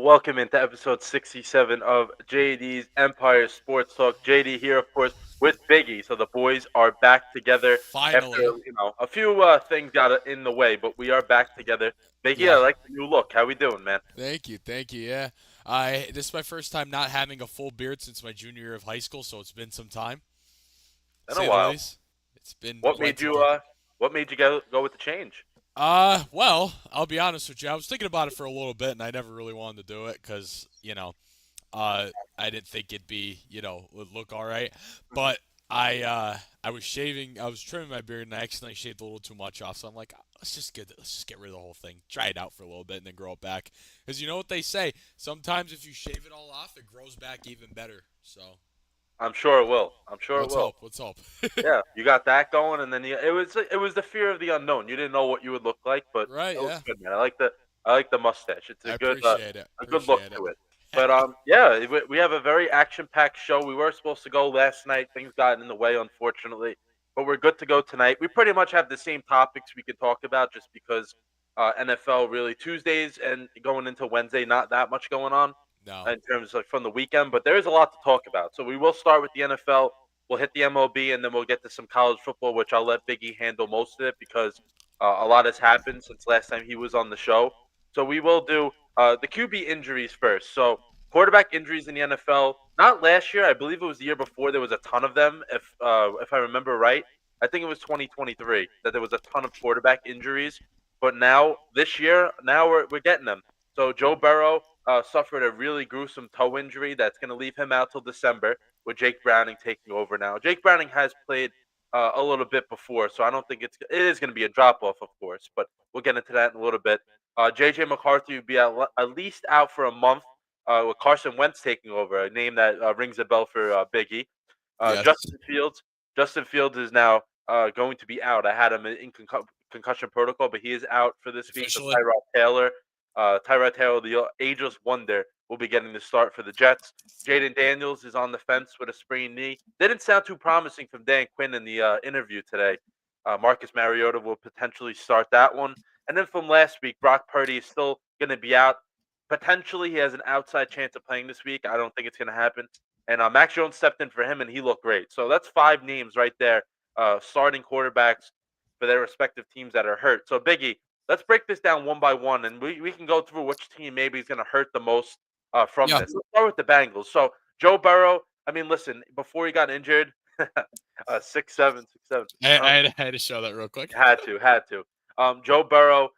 welcome into episode 67 of JD's Empire Sports Talk. JD here, of course, with Biggie. So the boys are back together after, Finally. a few things got in the way, but we are back together. Biggie, I Yeah. like the new look. How we doing, man? Thank you. Thank you. Yeah. This is my first time not having a full beard since my junior year of high school, so it's been some time, to In a say the while. least. It's been What quite made some you time. what made you go with the change? Well, I'll be honest with you. I was thinking about it for a little bit, and I never really wanted to do it because, I didn't think it'd be, would look all right. But I was shaving, I was trimming my beard, and I accidentally shaved a little too much off. So I'm like, let's just get rid of the whole thing. Try it out for a little bit, and then grow it back. Because you know what they say? Sometimes if you shave it all off, it grows back even better. So I'm sure it will. I'm sure it let's will. hope. Let's hope. Yeah, you got that going, and then it was the fear of the unknown. You didn't know what you would look like, but Right? it looks Yeah. good, man. I like the mustache. It's I a appreciate it. good look Appreciate it. to it. But yeah, we have a very action-packed show. We were supposed to go last night. Things got in the way, unfortunately, but we're good to go tonight. We pretty much have the same topics we could talk about, just because NFL really Tuesdays and going into Wednesday, not that much going on No. in terms of from the weekend, but there is a lot to talk about. So we will start with the NFL. We'll hit the MLB, and then we'll get to some college football, which I'll let Biggie handle most of it because a lot has happened since last time he was on the show. So we will do the QB injuries first. So quarterback injuries in the NFL. Not last year, I believe it was the year before. There was a ton of them, if I remember right. I think it was 2023 that there was a ton of quarterback injuries. But now this year, now we're getting them. So Joe Burrow suffered a really gruesome toe injury that's going to leave him out till December, with Jake Browning taking over now. Jake Browning has played a little bit before, so I don't think it is going to be a drop off, of course, but we'll get into that in a little bit. JJ McCarthy will be at least out for a month, with Carson Wentz taking over, a name that rings a bell for Biggie. Yes. Justin Fields is now going to be out. I had him in concussion protocol, but he is out for this week. So Officially. Tyrod Taylor, the ageless wonder, will be getting the start for the Jets. Jaden Daniels is on the fence with a sprained knee. Didn't sound too promising from Dan Quinn in the interview today. Marcus Mariota will potentially start that one. And then from last week, Brock Purdy is still going to be out. Potentially, he has an outside chance of playing this week. I don't think it's going to happen. And Max Jones stepped in for him, and he looked great. So that's five names right there, starting quarterbacks for their respective teams that are hurt. So, Biggie, let's break this down one by one, and we can go through which team maybe is going to hurt the most from Yeah. this. Let's start with the Bengals. So, Joe Burrow, I mean, listen, before he got injured, 6'7", 6'7". I had to show that real quick. Had to. Joe Burrow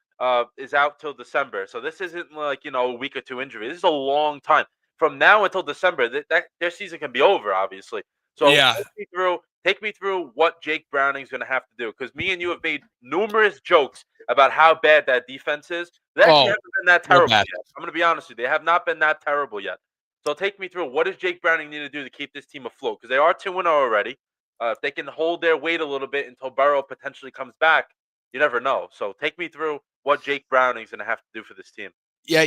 is out till December, so this isn't like a week or two injury. This is a long time. From now until December, that their season can be over, obviously. So Yeah. take me through what Jake Browning's going to have to do, because me and you have made numerous jokes about how bad that defense is. They actually Oh, haven't been that real terrible bad. yet. I'm going to be honest with you; they have not been that terrible yet. So take me through, what does Jake Browning need to do to keep this team afloat? Because they are 2-0 already. If they can hold their weight a little bit until Burrow potentially comes back, you never know. So take me through what Jake Browning's going to have to do for this team. Yeah,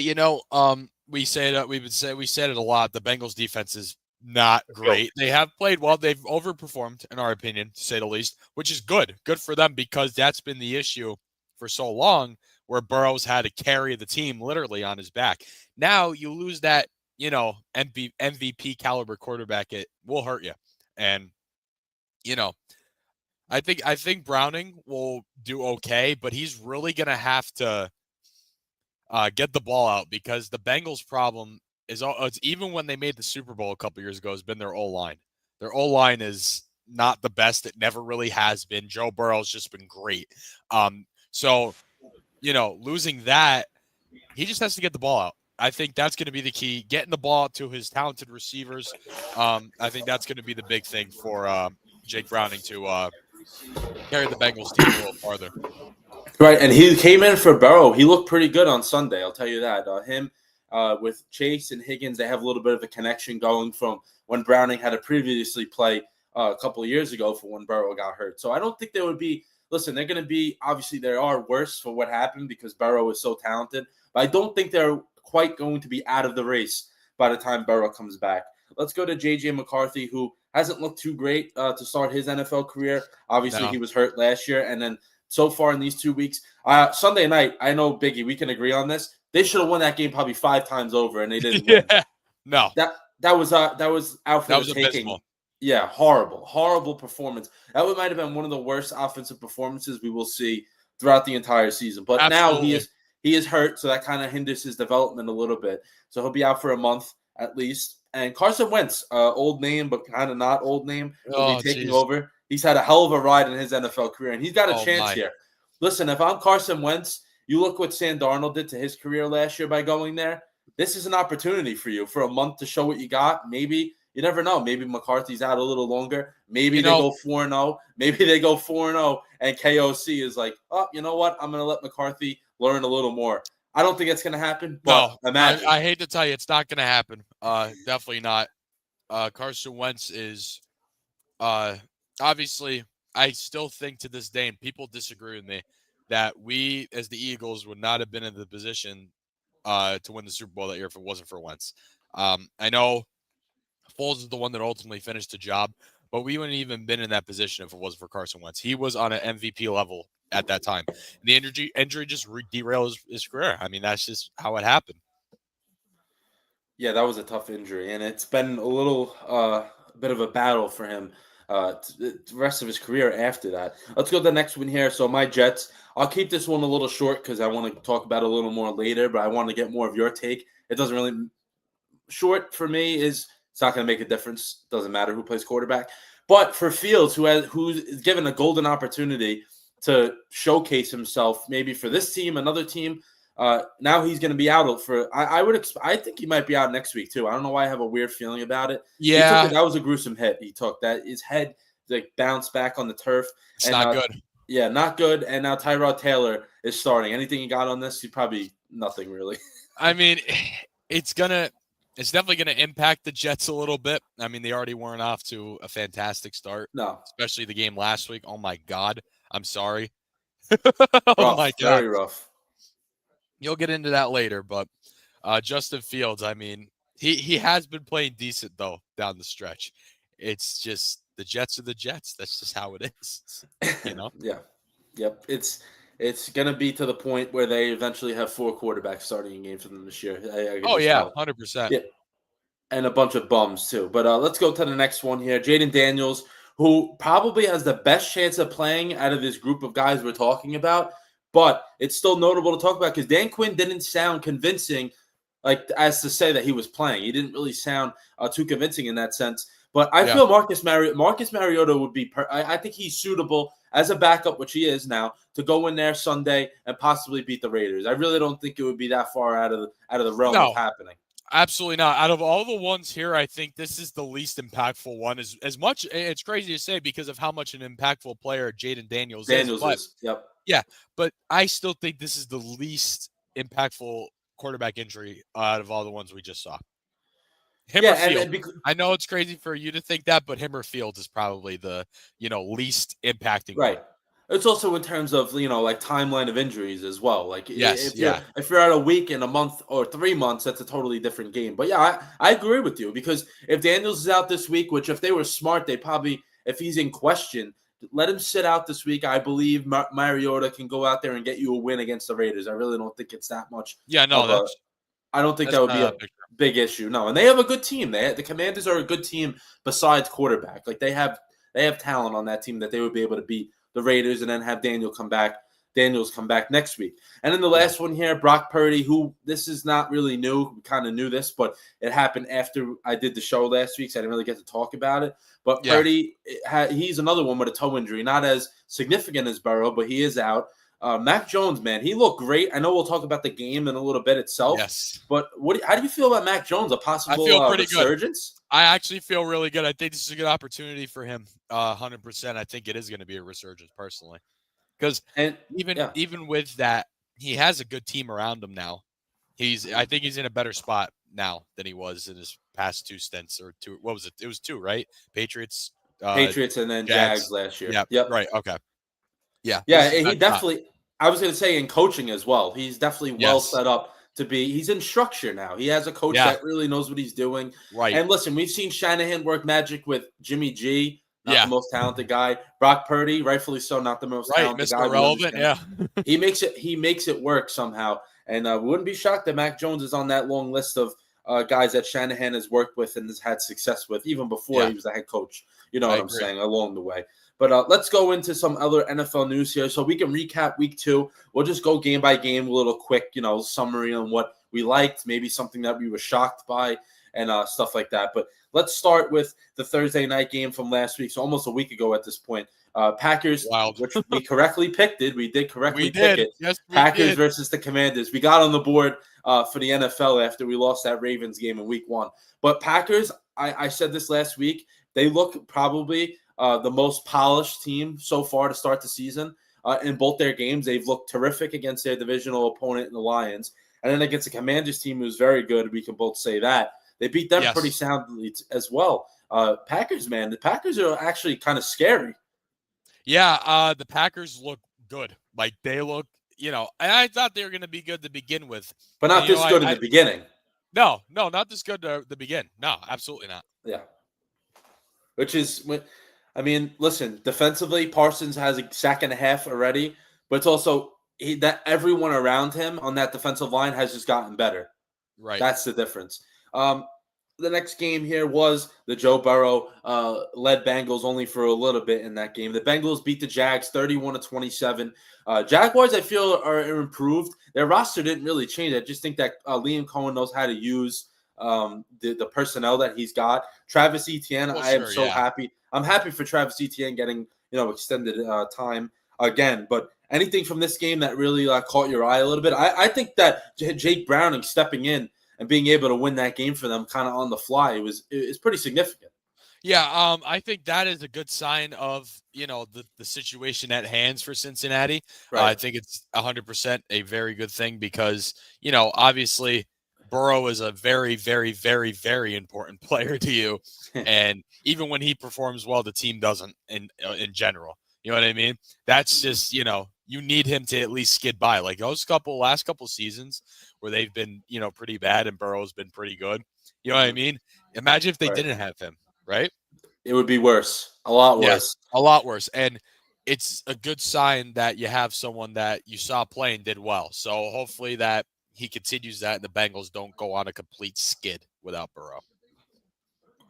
we say that we said it a lot. The Bengals defense is not Go. great. They have played well. They've overperformed, in our opinion, to say the least, which is good. Good for them because that's been the issue for so long, where Burrow's had to carry the team literally on his back. Now you lose that, MVP caliber quarterback, it will hurt you. And you know, I think Browning will do okay, but he's really gonna have to get the ball out because the Bengals' problem is it's even when they made the Super Bowl a couple years ago has been their O line. Their O line is not the best. It never really has been. Joe Burrow's just been great. So losing that, he just has to get the ball out. I think that's going to be the key. Getting the ball out to his talented receivers. I think that's going to be the big thing for Jake Browning to carry the Bengals team a little farther. Right, and he came in for Burrow. He looked pretty good on Sunday, I'll tell you that. Him with Chase and Higgins, they have a little bit of a connection going from when Browning had to previously play a couple of years ago for when Burrow got hurt. So I don't think there would be – listen, they're going to be – obviously, they are worse for what happened because Burrow is so talented. But I don't think they're quite going to be out of the race by the time Burrow comes back. Let's go to J.J. McCarthy, who hasn't looked too great to start his NFL career. Obviously, he was hurt last year, and then so far in these 2 weeks, Sunday night, I know, Biggie, we can agree on this. They should have won that game probably 5 times over, and they didn't win. Yeah. No. That was out for That the was taking. abysmal. Yeah, horrible performance. That might have been one of the worst offensive performances we will see throughout the entire season. But now he is hurt, so that kind of hinders his development a little bit. So he'll be out for a month at least. And Carson Wentz, old name but kind of not old name, will be taking over. He's had a hell of a ride in his NFL career, and he's got a chance here. Listen, if I'm Carson Wentz, you look what Sam Darnold did to his career last year by going there. This is an opportunity for you for a month to show what you got. Maybe you never know. Maybe McCarthy's out a little longer. Maybe they go 4-0. Maybe they go 4-0, and KOC is like, oh, you know what? I'm going to let McCarthy learn a little more. I don't think it's going to happen, but imagine. I hate to tell you, it's not going to happen. Definitely not. Carson Wentz is obviously, I still think to this day, and people disagree with me, that we as the Eagles would not have been in the position to win the Super Bowl that year if it wasn't for Wentz. I know Foles is the one that ultimately finished the job, but we wouldn't even been in that position if it wasn't for Carson Wentz. He was on an MVP level at that time. And the injury just derailed his career. I mean, that's just how it happened. Yeah, that was a tough injury, and it's been a little bit of a battle for him the rest of his career after that. Let's go to the next one here. So my Jets, I'll keep this one a little short because I want to talk about it a little more later, but I want to get more of your take. It doesn't really – short for me is it's not going to make a difference. Doesn't matter who plays quarterback. But for Fields, who's given a golden opportunity to showcase himself maybe for this team, another team, now he's going to be out for. I think he might be out next week too. I don't know why I have a weird feeling about it. Yeah, that was a gruesome hit. He took that. His head like bounced back on the turf. It's not good. Yeah, not good. And now Tyrod Taylor is starting. Anything you got on this? He probably nothing really. I mean, it's definitely gonna impact the Jets a little bit. I mean, they already weren't off to a fantastic start. No, especially the game last week. Oh my God, I'm sorry. Oh my God, very rough. You'll get into that later, but Justin Fields, I mean, he has been playing decent, though, down the stretch. It's just the Jets are the Jets. That's just how it is, you know? Yeah. Yep. It's going to be to the point where they eventually have 4 quarterbacks starting in games for them this year. Oh, yeah, 100%. Yeah. And a bunch of bums, too. But let's go to the next one here. Jaden Daniels, who probably has the best chance of playing out of this group of guys we're talking about. But it's still notable to talk about because Dan Quinn didn't sound convincing, like as to say that he was playing. He didn't really sound too convincing in that sense. But I feel Marcus Mariota would be. I think he's suitable as a backup, which he is now, to go in there Sunday and possibly beat the Raiders. I really don't think it would be that far out of the realm of happening. Absolutely not. Out of all the ones here, I think this is the least impactful one. As much, it's crazy to say because of how much an impactful player Jaden Daniels is. Yep. Yeah, but I still think this is the least impactful quarterback injury out of all the ones we just saw. Him or Fields. I know it's crazy for you to think that, but him or Fields is probably the least impacting. Right. One. It's also in terms of like timeline of injuries as well. Like if you're out a week and a month or 3 months, that's a totally different game. But yeah, I agree with you because if Daniels is out this week, which if they were smart, they probably if he's in question. Let him sit out this week. I believe Mariota can go out there and get you a win against the Raiders. I really don't think it's that much. Yeah, no, I don't think that would be a big issue. No, and they have a good team. The Commanders are a good team besides quarterback. Like they have talent on that team that they would be able to beat the Raiders and then have Daniels come back next week. And then the last one here, Brock Purdy, who this is not really new. We kind of knew this, but it happened after I did the show last week, so I didn't really get to talk about it. But Purdy, he's another one with a toe injury, not as significant as Burrow, but he is out. Mac Jones, man, he looked great. I know we'll talk about the game in a little bit itself. Yes. But how do you feel about Mac Jones? A possible resurgence? Good. I actually feel really good. I think this is a good opportunity for him. 100%. I think it is going to be a resurgence personally. Because even with that, he has a good team around him now. I think he's in a better spot now than he was in his past 2 stints or 2. What was it? It was 2, right? Patriots and then Jags last year. Yep. Right. Okay. Yeah. Yeah. He definitely. I was going to say in coaching as well. He's definitely well set up to be. He's in structure now. He has a coach that really knows what he's doing. Right. And listen, we've seen Shanahan work magic with Jimmy G. Not the most talented guy. Brock Purdy, rightfully so, not the most talented Mr. guy. Relevant, he makes it work somehow. And we wouldn't be shocked that Mac Jones is on that long list of guys that Shanahan has worked with and has had success with even before he was a head coach. You know what I'm saying, along the way. But let's go into some other NFL news here so we can recap week 2. We'll just go game by game, a little quick, summary on what we liked, maybe something that we were shocked by and stuff like that. But let's start with the Thursday night game from last week, so almost a week ago at this point. Packers, which we correctly picked it. We did correctly pick it. Yes, Packers versus the Commanders. We got on the board for the NFL after we lost that Ravens game in week 1. But Packers, I said this last week, they look probably the most polished team so far to start the season. In both their games, they've looked terrific against their divisional opponent in the Lions. And then against the Commanders team, who's very good, we can both say that. They beat them pretty soundly as well. Packers, man, the Packers are actually kind of scary. Yeah, the Packers look good. Like, they look, and I thought they were going to be good to begin with. But not this good in the beginning. No, not this good to begin. No, absolutely not. Yeah. Which is, listen, defensively, Parsons has a sack and a half already, but it's also that everyone around him on that defensive line has just gotten better. Right. That's the difference. The next game here was the Joe Burrow led Bengals only for a little bit in that game. The Bengals beat the Jags 31-27. Jaguars, I feel, are improved. Their roster didn't really change. I just think that Liam Cohen knows how to use the personnel that he's got. Travis Etienne, I am so happy. I'm happy for Travis Etienne getting extended time again. But anything from this game that really caught your eye a little bit? I think that Jake Browning stepping in and being able to win that game for them kind of on the fly is pretty significant. Yeah, I think that is a good sign of, the situation at hands for Cincinnati. Right. I think it's 100% a very good thing because, obviously Burrow is a very, very, very, very important player to you. And even when he performs well, the team doesn't in general. You know what I mean? That's just, you need him to at least skid by. Like those last couple seasons where they've been, pretty bad and Burrow's been pretty good. You know what I mean? Imagine if they didn't have him, right? It would be worse. A lot worse. Yes, a lot worse. And it's a good sign that you have someone that you saw play and did well. So hopefully that he continues that and the Bengals don't go on a complete skid without Burrow.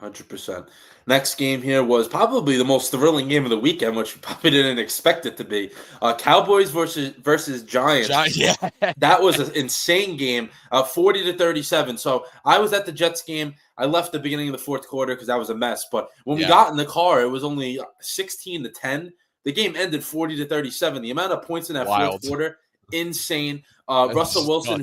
100%. Next game here was probably the most thrilling game of the weekend, which we probably didn't expect it to be. Cowboys versus Giants. Yeah. That was an insane game, 40-37. So I was at the Jets game. I left the beginning of the fourth quarter because that was a mess. But when we got in the car, it was only 16-10. The game ended 40-37. The amount of points in that fourth quarter, insane. Russell Wilson,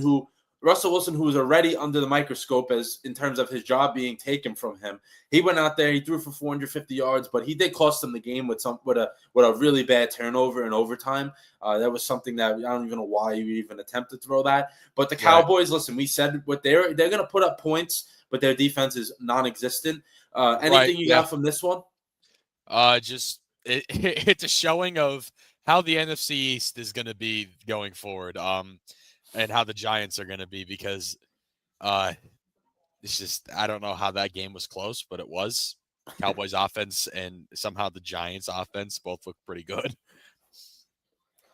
who was already under the microscope as in terms of his job being taken from him. He went out there, he threw for 450 yards, but he did cost them the game with a really bad turnover in overtime. That was something that I don't even know why you even attempt to throw that. But the Cowboys, listen, we said what they're going to put up points, but their defense is non-existent. Anything you got from this one? It's a showing of how the NFC East is going to be going forward. And how the Giants are going to be because it's just I don't know how that game was close, but it was. Cowboys offense and somehow the Giants offense both look pretty good.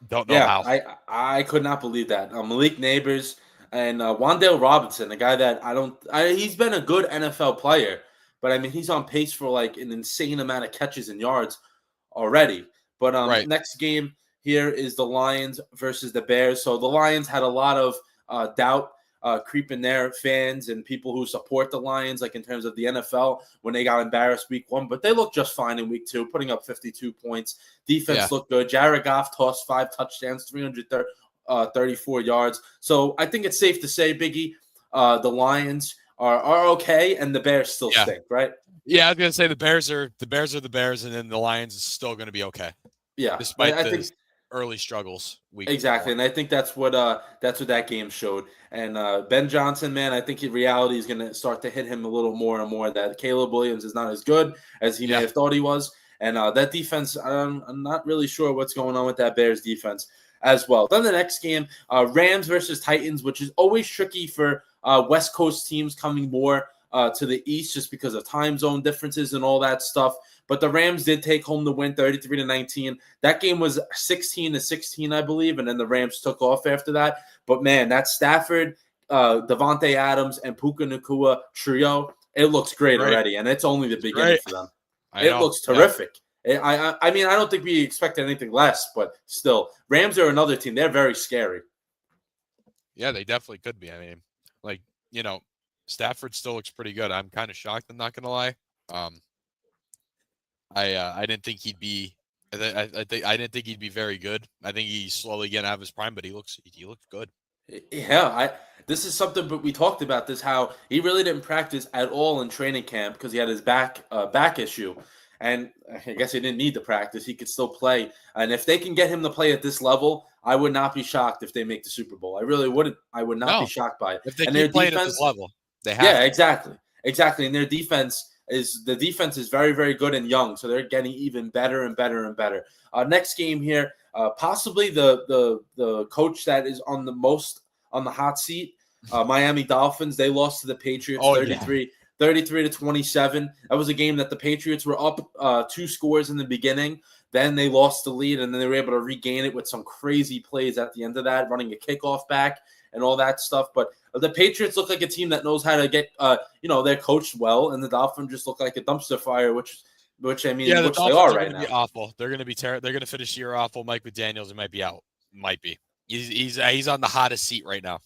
Don't know how. I could not believe that. Malik Neighbors and Wan'Dale Robinson, a guy that he's been a good NFL player, but he's on pace for like an insane amount of catches and yards already. But next game here is the Lions versus the Bears. So the Lions had a lot of doubt creeping their fans and people who support the Lions, like in terms of the NFL, when they got embarrassed week 1. But they looked just fine in week 2, putting up 52 points. Defense looked good. Jared Goff tossed 5 touchdowns, 334 yards. So I think it's safe to say, Biggie, the Lions are okay, and the Bears still stink, right? Yeah, I was going to say the Bears are the Bears, and then the Lions is still going to be okay. Yeah. Despite I think early struggles. Exactly, and I think that's what that game showed. And Ben Johnson, man, I think reality is going to start to hit him a little more and more. That Caleb Williams is not as good as he may have thought he was, and that defense, I'm not really sure what's going on with that Bears defense as well. Then the next game, Rams versus Titans, which is always tricky for West Coast teams coming more to the East just because of time zone differences and all that stuff. But the Rams did take home the win 33-19. That game was 16-16, I believe, and then the Rams took off after that. But, man, that Stafford, Devontae Adams, and Puka Nacua trio, it looks great already, and it's only the beginning for them. It looks terrific. Yeah. I mean, I don't think we expect anything less, but still, Rams are another team. They're very scary. Yeah, they definitely could be. I mean, like, Stafford still looks pretty good. I'm kind of shocked, I'm not going to lie. I didn't think he'd be I didn't think he'd be very good. I think he's slowly getting out of his prime, but he looks good. Yeah, this is something, but we talked about this, how he really didn't practice at all in training camp because he had his back issue. And I guess he didn't need to practice. He could still play. And if they can get him to play at this level, I would not be shocked if they make the Super Bowl. I really wouldn't. I would not be shocked by it. If they keep playing at this level, they have to. Exactly. And their defense is very, very good and young. So they're getting even better and better and better. Next game here, possibly the coach that is on the hot seat, Miami Dolphins. They lost to the Patriots 33-27. That was a game that the Patriots were up 2 scores in the beginning. Then they lost the lead, and then they were able to regain it with some crazy plays at the end of that, running a kickoff back and all that stuff. But the Patriots look like a team that knows how to get, they're coached well, and the Dolphins just look like a dumpster fire, which I mean, the which they are right now. Be awful. They're going to be terrible. They're going to finish the year awful. Mike McDaniels might be out. Might be. He's on the hottest seat right now.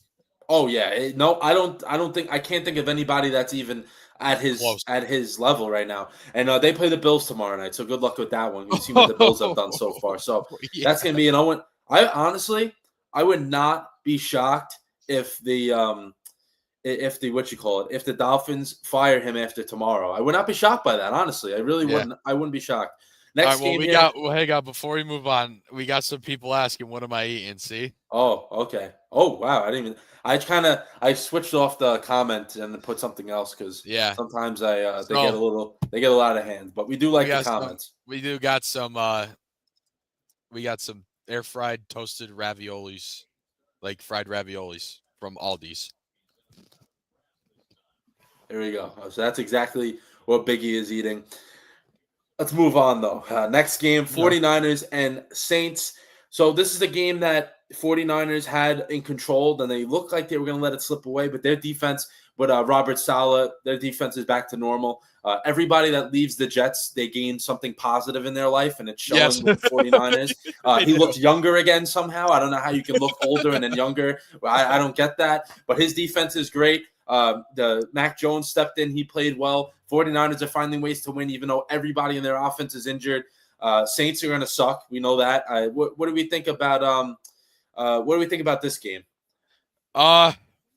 Oh yeah, no, I can't think of anybody that's even at his level right now. And they play the Bills tomorrow night, so good luck with that one. You see what the Bills have done so far. So that's gonna be an 0. I would not be shocked if the Dolphins fire him after tomorrow. I would not be shocked by that, honestly. I really wouldn't. I wouldn't be shocked. Next game before we move on, we got some people asking, what am I eating? See? Oh, okay. Oh, wow. I switched off the comment and put something else because sometimes they get a little out of hand. But we do like the comments. We got some air fried toasted raviolis, like fried raviolis from Aldi's. There we go. So that's exactly what Biggie is eating. Let's move on, though. Next game, 49ers and Saints. So this is the game that 49ers had in control, and they looked like they were going to let it slip away, but their defense, with Robert Saleh, their defense is back to normal. Everybody that leaves the Jets, they gain something positive in their life, and it's showing with the 49ers. He looks younger again somehow. I don't know how you can look older and then younger. I don't get that, but his defense is great. The Mac Jones stepped in. He played well. 49ers are finding ways to win, even though everybody in their offense is injured. Saints are going to suck. We know that. What do we think about this game?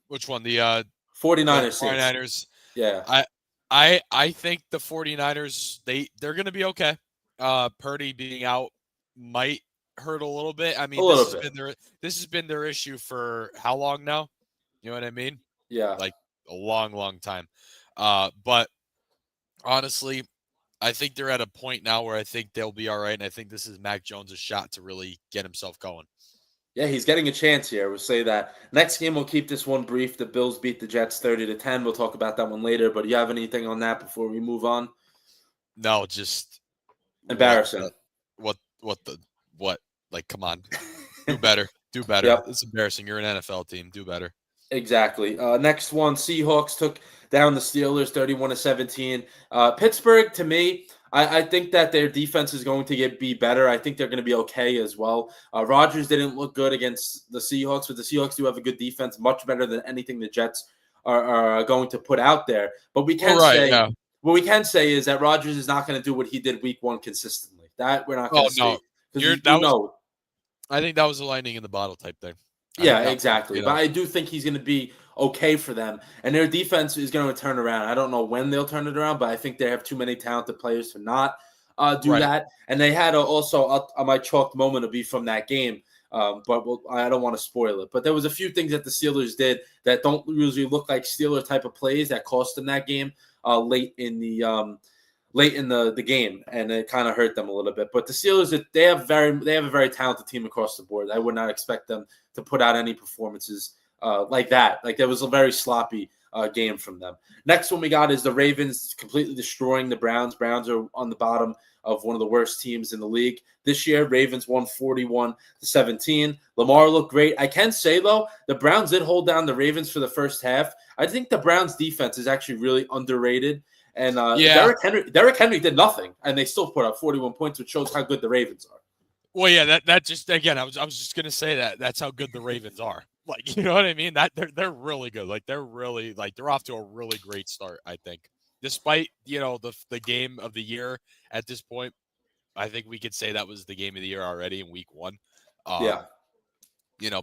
Which one? The 49ers. 49ers. Yeah. I think the 49ers, they're going to be okay. Purdy being out might hurt a little bit. I mean, this has been their issue for how long now? You know what I mean? Yeah. Like a long, long time. But honestly, I think they're at a point now where I think they'll be all right, and I think this is Mac Jones' shot to really get himself going. Yeah, he's getting a chance here. We'll say that. Next game, we'll keep this one brief. The Bills beat the Jets 30-10. We'll talk about that one later, but do you have anything on that before we move on? No, just embarrassing. What? Like, come on. Do better. Do better. Yep. It's embarrassing. You're an NFL team. Do better. Exactly. Next one, Seahawks took down the Steelers 31-17. Pittsburgh, to me, I think that their defense is going to be better. I think they're going to be okay as well. Rodgers didn't look good against the Seahawks, but the Seahawks do have a good defense, much better than anything the Jets are going to put out there. But we can what we can say is that Rodgers is not going to do what he did week 1 consistently. That we're not going to see. I think that was a lightning in the bottle type thing. Yeah, exactly. But I do think he's going to be okay for them. And their defense is going to turn around. I don't know when they'll turn it around, but I think they have too many talented players to not do that. And they had also my chalked moment to be from that game. But I don't want to spoil it. But there was a few things that the Steelers did that don't usually look like Steelers type of plays that cost them that game late in the game, and it kind of hurt them a little bit. But the Steelers, they have a very talented team across the board. I would not expect them to put out any performances like that. Like, there was a very sloppy game from them. Next one we got is the Ravens completely destroying the Browns. Browns are on the bottom of one of the worst teams in the league this year. Ravens won 41-17. Lamar looked great. I can say, though, the Browns did hold down the Ravens for the first half. I think the Browns defense is actually really underrated. And Derrick Henry did nothing, and they still put up 41 points, which shows how good the Ravens are. Well, yeah, that just, again, I was just gonna say that's how good the Ravens are. Like, you know what I mean? That they're really good. Like, they're off to a really great start, I think. Despite, the game of the year at this point, I think we could say that was the game of the year already in week 1.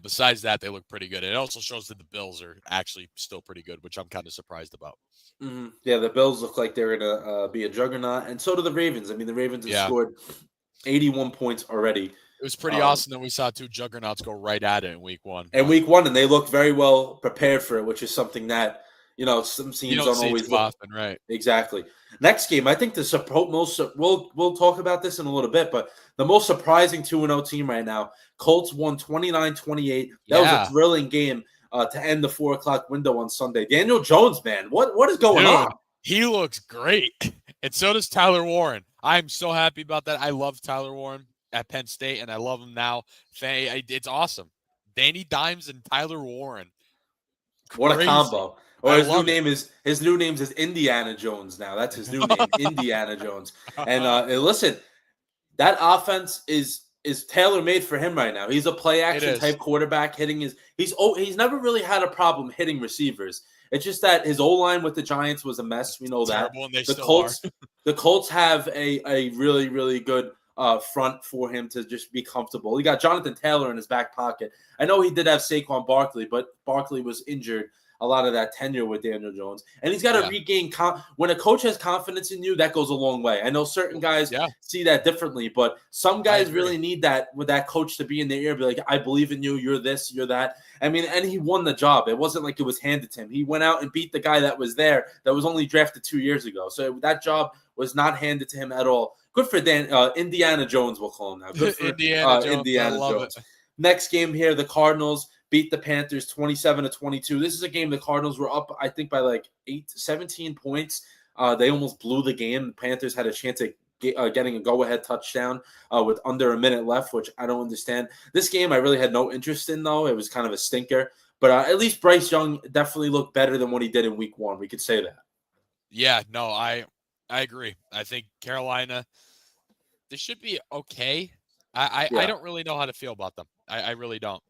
Besides that, they look pretty good. It also shows that the Bills are actually still pretty good, which I'm kind of surprised about. Mm-hmm. Yeah, the Bills look like they're going to be a juggernaut, and so do the Ravens. I mean, the Ravens have scored 81 points already. It was pretty awesome that we saw 2 juggernauts go right at it in week 1. And week 1, and they look very well prepared for it, which is something that, some teams don't always look often, right? Exactly. Next game, I think we'll talk about this in a little bit, but the most surprising 2-0 team right now, Colts won 29-28. That was a thrilling game to end the 4:00 window on Sunday. Daniel Jones, man, what is going on? He looks great, and so does Tyler Warren. I'm so happy about that. I love Tyler Warren at Penn State, and I love him now. It's awesome. Danny Dimes and Tyler Warren. What a combo. Or his new name is Indiana Jones now. That's his new name, Indiana Jones. And listen, that offense is tailor-made for him right now. He's a play-action type quarterback hitting he's never really had a problem hitting receivers. It's just that his O-line with the Giants was a mess. We know that. The Colts have a really, really good front for him to just be comfortable. He got Jonathan Taylor in his back pocket. I know he did have Saquon Barkley, but Barkley was injured a lot of that tenure with Daniel Jones. And he's got to regain when a coach has confidence in you, that goes a long way. I know certain guys see that differently, but some guys really need that with that coach to be in their ear, be like, I believe in you, you're this, you're that. I mean, and he won the job. It wasn't like it was handed to him. He went out and beat the guy that was there that was only drafted 2 years ago. So that job was not handed to him at all. Good for Indiana Jones, we'll call him now. Good for Indiana Jones. Next game here, the Cardinals beat the Panthers 27-22. This is a game the Cardinals were up, I think, by like 17 points. They almost blew the game. The Panthers had a chance at getting a go-ahead touchdown with under a minute left, which I don't understand. This game I really had no interest in, though. It was kind of a stinker. But at least Bryce Young definitely looked better than what he did in week 1. We could say that. Yeah, no, I agree. I think Carolina, they should be okay. I don't really know how to feel about them. I really don't.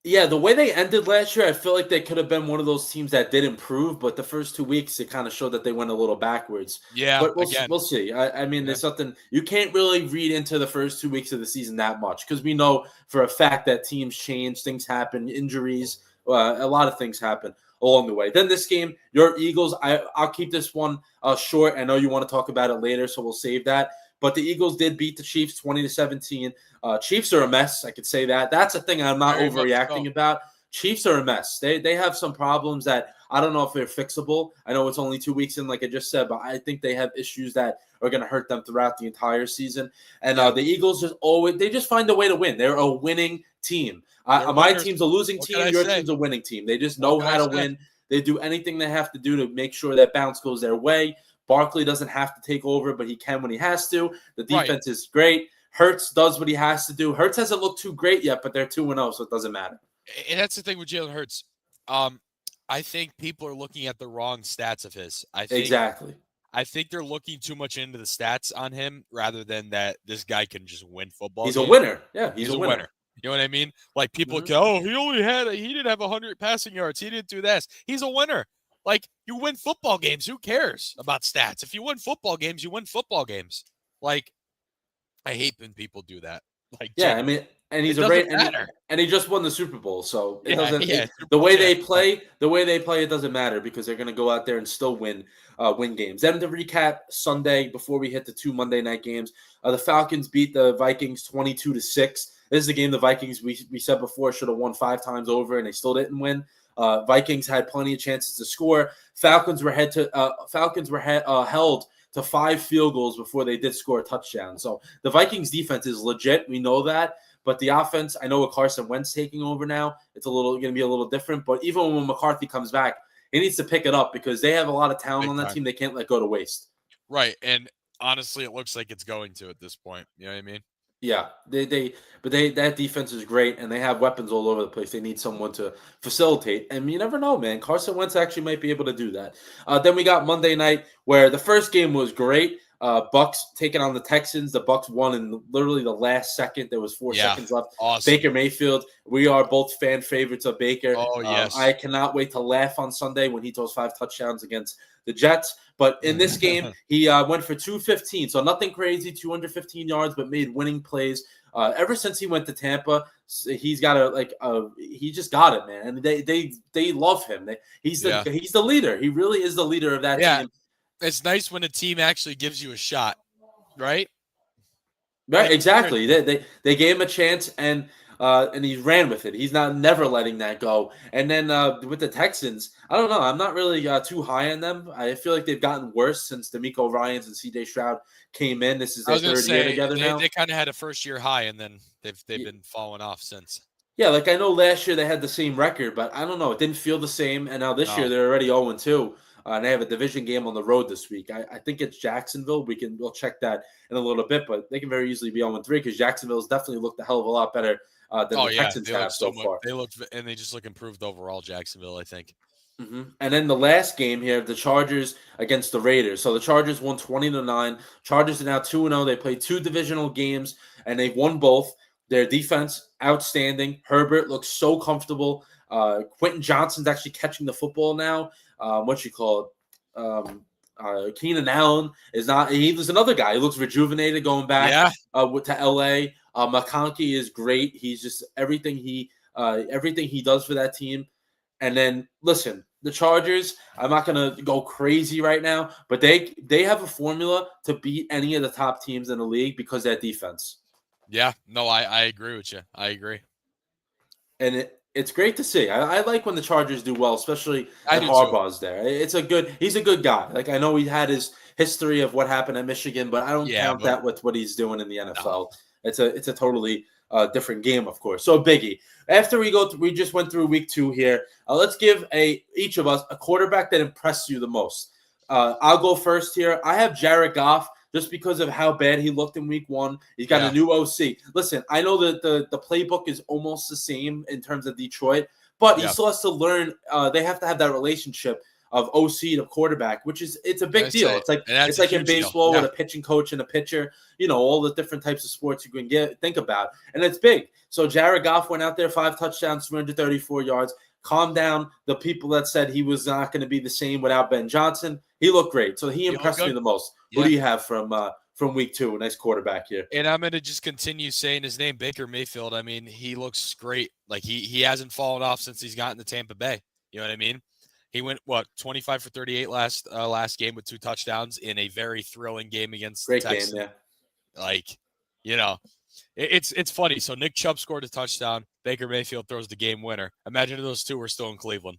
Yeah, the way they ended last year, I feel like they could have been one of those teams that did improve, but the first 2 weeks, it kind of showed that they went a little backwards. Yeah, but we'll see. I mean, there's something – you can't really read into the first 2 weeks of the season that much because we know for a fact that teams change, things happen, injuries, a lot of things happen along the way. Then this game, your Eagles, I'll keep this one short. I know you want to talk about it later, so we'll save that. But the Eagles did beat the Chiefs 20-17. Chiefs are a mess. I could say that. That's a thing I'm not overreacting about. Chiefs are a mess. They have some problems that I don't know if they're fixable. I know it's only 2 weeks in, like I just said, but I think they have issues that are going to hurt them throughout the entire season. And the Eagles just find a way to win. They're a winning team. My team's a losing team. Your team's a winning team. They just know how to win. They do anything they have to do to make sure that bounce goes their way. Barkley doesn't have to take over, but he can when he has to. The defense is great. Hurts does what he has to do. Hurts hasn't looked too great yet, but they're 2-0, so it doesn't matter. And that's the thing with Jalen Hurts. I think people are looking at the wrong stats of his. Exactly. I think they're looking too much into the stats on him rather than that this guy can just win football. He's a winner. Yeah, he's a winner. You know what I mean? Like people go, he didn't have 100 passing yards. He didn't do this. He's a winner. Like, you win football games. Who cares about stats? If you win football games, you win football games. Like, I hate when people do that. Like, yeah, I mean, and he's and he just won the Super Bowl, so it doesn't. The way they play, it doesn't matter because they're going to go out there and still win games. Then to recap Sunday before we hit the 2 Monday night games, the Falcons beat the Vikings 22-6. This is the game the Vikings we said before should have won 5 times over, and they still didn't win. Vikings had plenty of chances to score. Falcons were held to 5 field goals before they did score a touchdown. So the Vikings defense is legit. We know that. But the offense, I know with Carson Wentz taking over now, it's going to be a little different. But even when McCarthy comes back, he needs to pick it up because they have a lot of talent Big on that time. team. They can't let go to waste. Right, and honestly, it looks like it's going to at this point. You know what I mean? Yeah, that defense is great, and they have weapons all over the place. They need someone to facilitate, and you never know, man. Carson Wentz actually might be able to do that. Then we got Monday night, where the first game was great. Bucks taking on the Texans. The Bucks won in literally the last second. There was 4 seconds left. Awesome. Baker Mayfield. We are both fan favorites of Baker. Oh, yes. I cannot wait to laugh on Sunday when he throws 5 touchdowns against the Jets. But in this game, he went for 215, so nothing crazy, 215 yards, but made winning plays. Ever since he went to Tampa, he's got he just got it, man. And they love him. He's the leader. He really is the leader of that team. It's nice when a team actually gives you a shot, right? Right, exactly. They gave him a chance, and he ran with it. He's never letting that go. And then with the Texans, I don't know. I'm not really too high on them. I feel like they've gotten worse since DeMeco Ryans and C.J. Stroud came in. This is their third year together now. They kind of had a first-year high, and then they've been falling off since. Yeah, like I know last year they had the same record, but I don't know. It didn't feel the same. And now this year they're already 0-2. And they have a division game on the road this week. I think it's Jacksonville. We'll check that in a little bit, but they can very easily be 0-3 because Jacksonville's definitely looked a hell of a lot better than the Texans have so far. They just look improved overall, Jacksonville, I think. Mm-hmm. And then the last game here, the Chargers against the Raiders. So the Chargers won 20-9. Chargers are now 2-0. They played 2 divisional games, and they've won both. Their defense, outstanding. Herbert looks so comfortable. Quentin Johnson's actually catching the football now. Keenan Allen is not. He was another guy. He looks rejuvenated going back to L.A. McConkey is great. He's just everything he does for that team. And then listen, the Chargers. I'm not gonna go crazy right now, but they have a formula to beat any of the top teams in the league because of that defense. Yeah, no, I agree with you. I agree. And it's great to see. I like when the Chargers do well, especially when Harbaugh's there. He's a good guy. Like I know he had his history of what happened at Michigan, but I don't count that with what he's doing in the NFL. No. It's a totally different game, of course. So Biggie, after we just went through week 2 here. Let's give each of us a quarterback that impressed you the most. I'll go first here. I have Jared Goff. Just because of how bad he looked in week 1. He's got a new OC. Listen, I know that the playbook is almost the same in terms of Detroit, but he still has to learn. They have to have that relationship of OC to quarterback, it's a big deal. It's like in baseball with a pitching coach and a pitcher, all the different types of sports you can think about. And it's big. So Jared Goff went out there, 5 touchdowns, 334 yards. Calm down the people that said he was not going to be the same without Ben Johnson. He looked great. So he impressed me the most. Yeah. Who do you have from week 2? A nice quarterback here. And I'm going to just continue saying his name, Baker Mayfield. I mean, he looks great. Like he hasn't fallen off since he's gotten to Tampa Bay. You know what I mean? He went 25 for 38 last game with 2 touchdowns in a very thrilling game against the Texans. Great game, yeah. Like, it's funny. So Nick Chubb scored a touchdown. Baker Mayfield throws the game winner. Imagine if those two were still in Cleveland.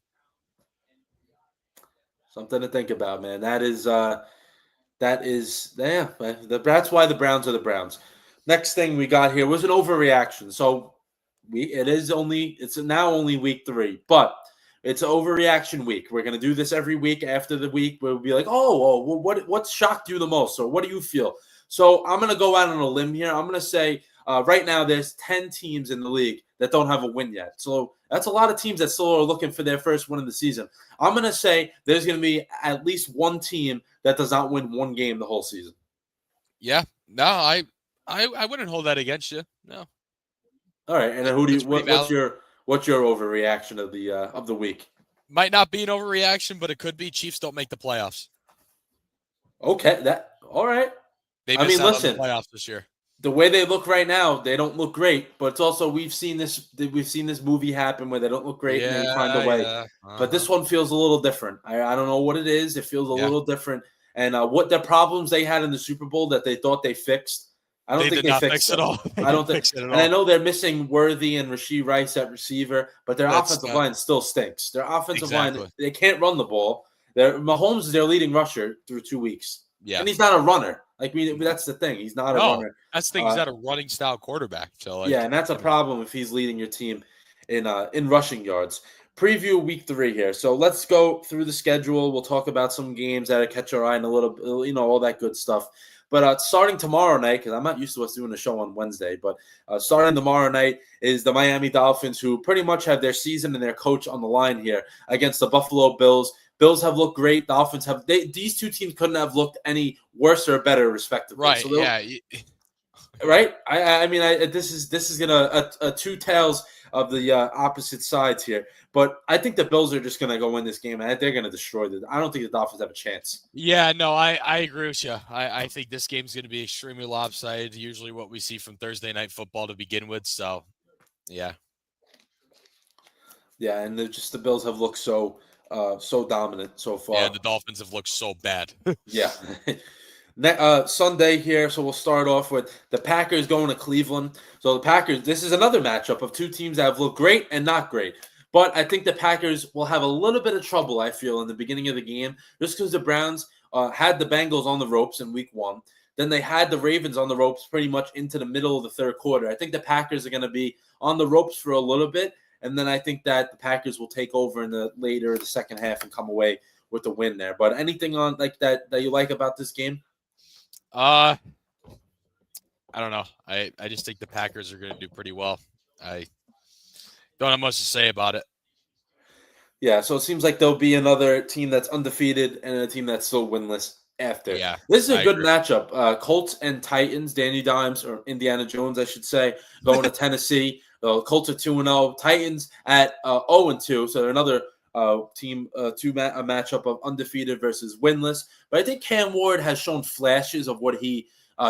Something to think about, man. That's why the Browns are the Browns. Next thing we got here was an overreaction. So it's now only week 3, but it's an overreaction week. We're going to do this every week after the week. We'll be like, what shocked you the most? Or what do you feel? So I'm going to go out on a limb here. I'm going to say right now there's 10 teams in the league that don't have a win yet. So that's a lot of teams that still are looking for their first win of the season. I'm going to say there's going to be at least one team that does not win one game the whole season. Yeah. No, I wouldn't hold that against you. No. All right. And then what's your overreaction of the week? Might not be an overreaction, but it could be. Chiefs don't make the playoffs. Okay. All right. They missed out on the playoffs this year. The way they look right now, they don't look great. But it's also we've seen this movie happen where they don't look great and they find a way. Yeah. But this one feels a little different. I don't know what it is. It feels a little different. And what the problems they had in the Super Bowl that they thought they fixed, I don't think they fixed it all. I don't think. And I know they're missing Worthy and Rashee Rice at receiver, but their offensive line still stinks. Their offensive line, they can't run the ball. Mahomes is their leading rusher through 2 weeks. Yeah, and he's not a runner. That's the thing. He's not a runner. That's the thing. He's not a running style quarterback. So and that's a problem if he's leading your team in rushing yards. preview week 3 here. So let's go through the schedule. We'll talk about some games that catch our eye and a little, all that good stuff. But starting tomorrow night, because I'm not used to us doing a show on Wednesday, but starting tomorrow night is the Miami Dolphins, who pretty much have their season and their coach on the line here against the Buffalo Bills. Bills have looked great. Dolphins have. These two teams couldn't have looked any worse or better, respectively. Right? So yeah. Right. I mean, this is gonna a two tails of the opposite sides here. But I think the Bills are just gonna go win this game, and they're gonna destroy it. I don't think the Dolphins have a chance. Yeah, no, I agree with you. I think this game's going to be extremely lopsided. Usually, what we see from Thursday night football to begin with. So, yeah. Yeah, and the Bills have looked so dominant so far. Yeah, the Dolphins have looked so bad. Yeah. Sunday here, so we'll start off with the Packers going to Cleveland. So the Packers, this is another matchup of two teams that have looked great and not great. But I think the Packers will have a little bit of trouble, I feel, in the beginning of the game, just because the Browns had the Bengals on the ropes in week 1. Then they had the Ravens on the ropes pretty much into the middle of the third quarter. I think the Packers are going to be on the ropes for a little bit, and then I think that the Packers will take over in the second half and come away with the win there. But anything on like that you like about this game? I don't know. I just think the Packers are going to do pretty well. I don't have much to say about it. Yeah, so it seems like there'll be another team that's undefeated and a team that's still winless after. Yeah, this is a good matchup. Colts and Titans, Danny Dimes, or Indiana Jones, I should say, going to Tennessee. The Colts are 2-0. Titans at 0-2, so they're another team, a matchup of undefeated versus winless. But I think Cam Ward has shown flashes of what he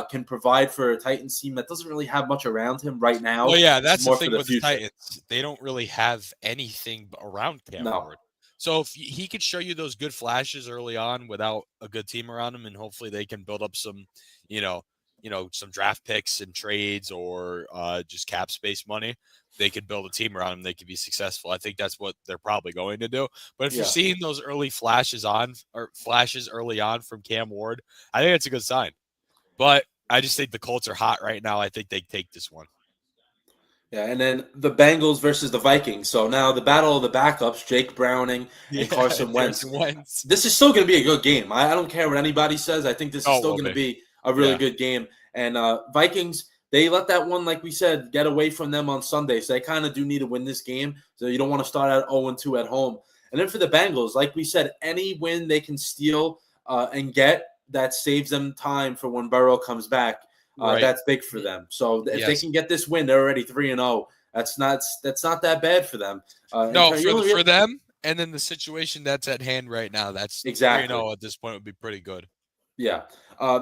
can provide for a Titans team that doesn't really have much around him right now. Well, yeah, that's the thing with the Titans. They don't really have anything around Cam Ward. So if he could show you those good flashes early on without a good team around him, and hopefully they can build up some, some draft picks and trades or just cap space money, they could build a team around him. They could be successful. I think that's what they're probably going to do. But if you're seeing those early flashes early on from Cam Ward, I think that's a good sign. But I just think the Colts are hot right now. I think they take this one. Yeah, and then the Bengals versus the Vikings. So now the battle of the backups, Jake Browning and Carson Wentz. This is still going to be a good game. I don't care what anybody says. I think this is still going to be a really good game. And Vikings, they let that one, like we said, get away from them on Sunday. So they kind of do need to win this game. So you don't want to start out 0-2 at home. And then for the Bengals, like we said, any win they can steal and get, that saves them time for when Burrow comes back. That's big for them. So if they can get this win, they're already 3-0. That's not that bad for them. For them, and then the situation that's at hand right now, that's exactly 3-0 at this point would be pretty good. Yeah.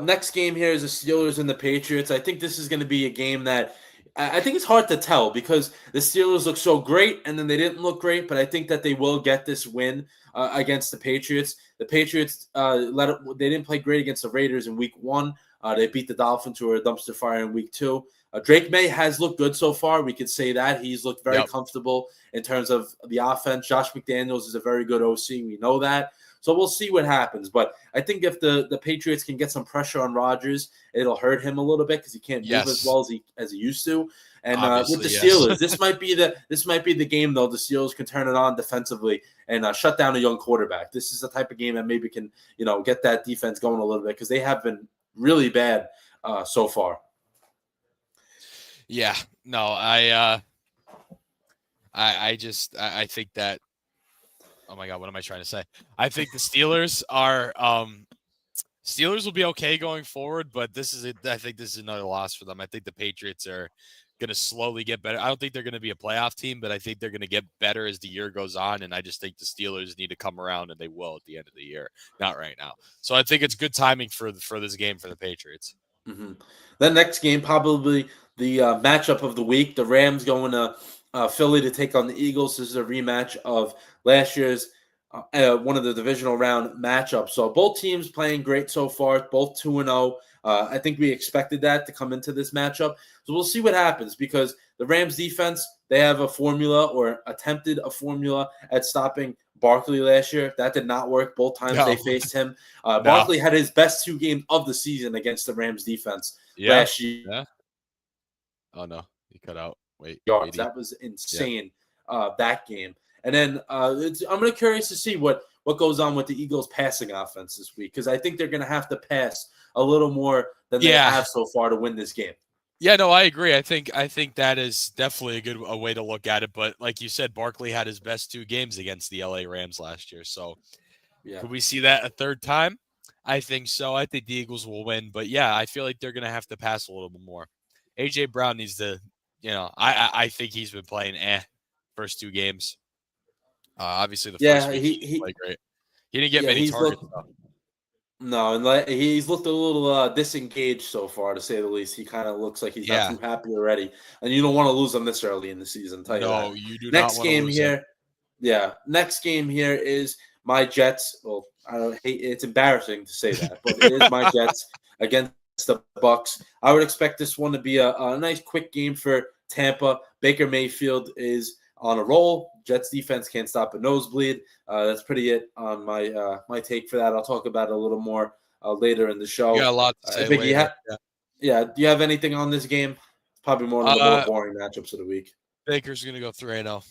Next game here is the Steelers and the Patriots. I think this is going to be a game that I think it's hard to tell because the Steelers look so great and then they didn't look great, but I think that they will get this win against the Patriots. The Patriots they didn't play great against the Raiders in week 1. They beat the Dolphins, who are a dumpster fire, in week 2. Drake May has looked good so far. We could say that. He's looked very comfortable in terms of the offense. Josh McDaniels is a very good OC. We know that. So we'll see what happens. But I think if the Patriots can get some pressure on Rodgers, it'll hurt him a little bit because he can't move as well as he used to. And with the Steelers, this might be the game, though. The Steelers can turn it on defensively and shut down a young quarterback. This is the type of game that maybe can get that defense going a little bit because they have been really bad so far. Yeah, no, I think that. Oh my God, what am I trying to say? I think the Steelers will be okay going forward, but I think this is another loss for them. I think the Patriots are going to slowly get better. I don't think they're going to be a playoff team, but I think they're going to get better as the year goes on. And I just think the Steelers need to come around, and they will at the end of the year, not right now. So I think it's good timing for this game for the Patriots. Mm-hmm. The next game, probably the matchup of the week, the Rams going to Philly to take on the Eagles. This is a rematch of last year's one of the divisional round matchups. So both teams playing great so far, both 2-0. I think we expected that to come into this matchup. So we'll see what happens because the Rams defense, they have a formula or attempted a formula at stopping Barkley last year. That did not work both times they faced him. Barkley had his best 2 games of the season against the Rams defense last year. Yeah. Oh, no. He cut out. Wait. Yards. That was insane, that game. And then I'm really curious to see what goes on with the Eagles' passing offense this week, because I think they're going to have to pass a little more than they have so far to win this game. Yeah, no, I agree. I think that is definitely a way to look at it. But like you said, Barkley had his best 2 games against the LA Rams last year. So could we see that a third time? I think so. I think the Eagles will win. But yeah, I feel like they're going to have to pass a little bit more. AJ Brown needs to, I think he's been playing first 2 games. Obviously, the first week he played great. He didn't get many targets. No, and he's looked a little disengaged so far, to say the least. He kind of looks like he's not too happy already, and you don't want to lose him this early in the season. No, you do Next not want game to lose here, him. Yeah, next game here is my Jets. Well, I don't hate it's embarrassing to say that, but it is my Jets against the Bucks. I would expect this one to be a nice, quick game for Tampa. Baker Mayfield is on a roll. Jets defense can't stop a nosebleed. That's pretty it on my take for that. I'll talk about it a little more later in the show. You got a lot to say Biggie, later. Do you have anything on this game? It's probably one of the more boring matchups of the week. Baker's going to go 3-0.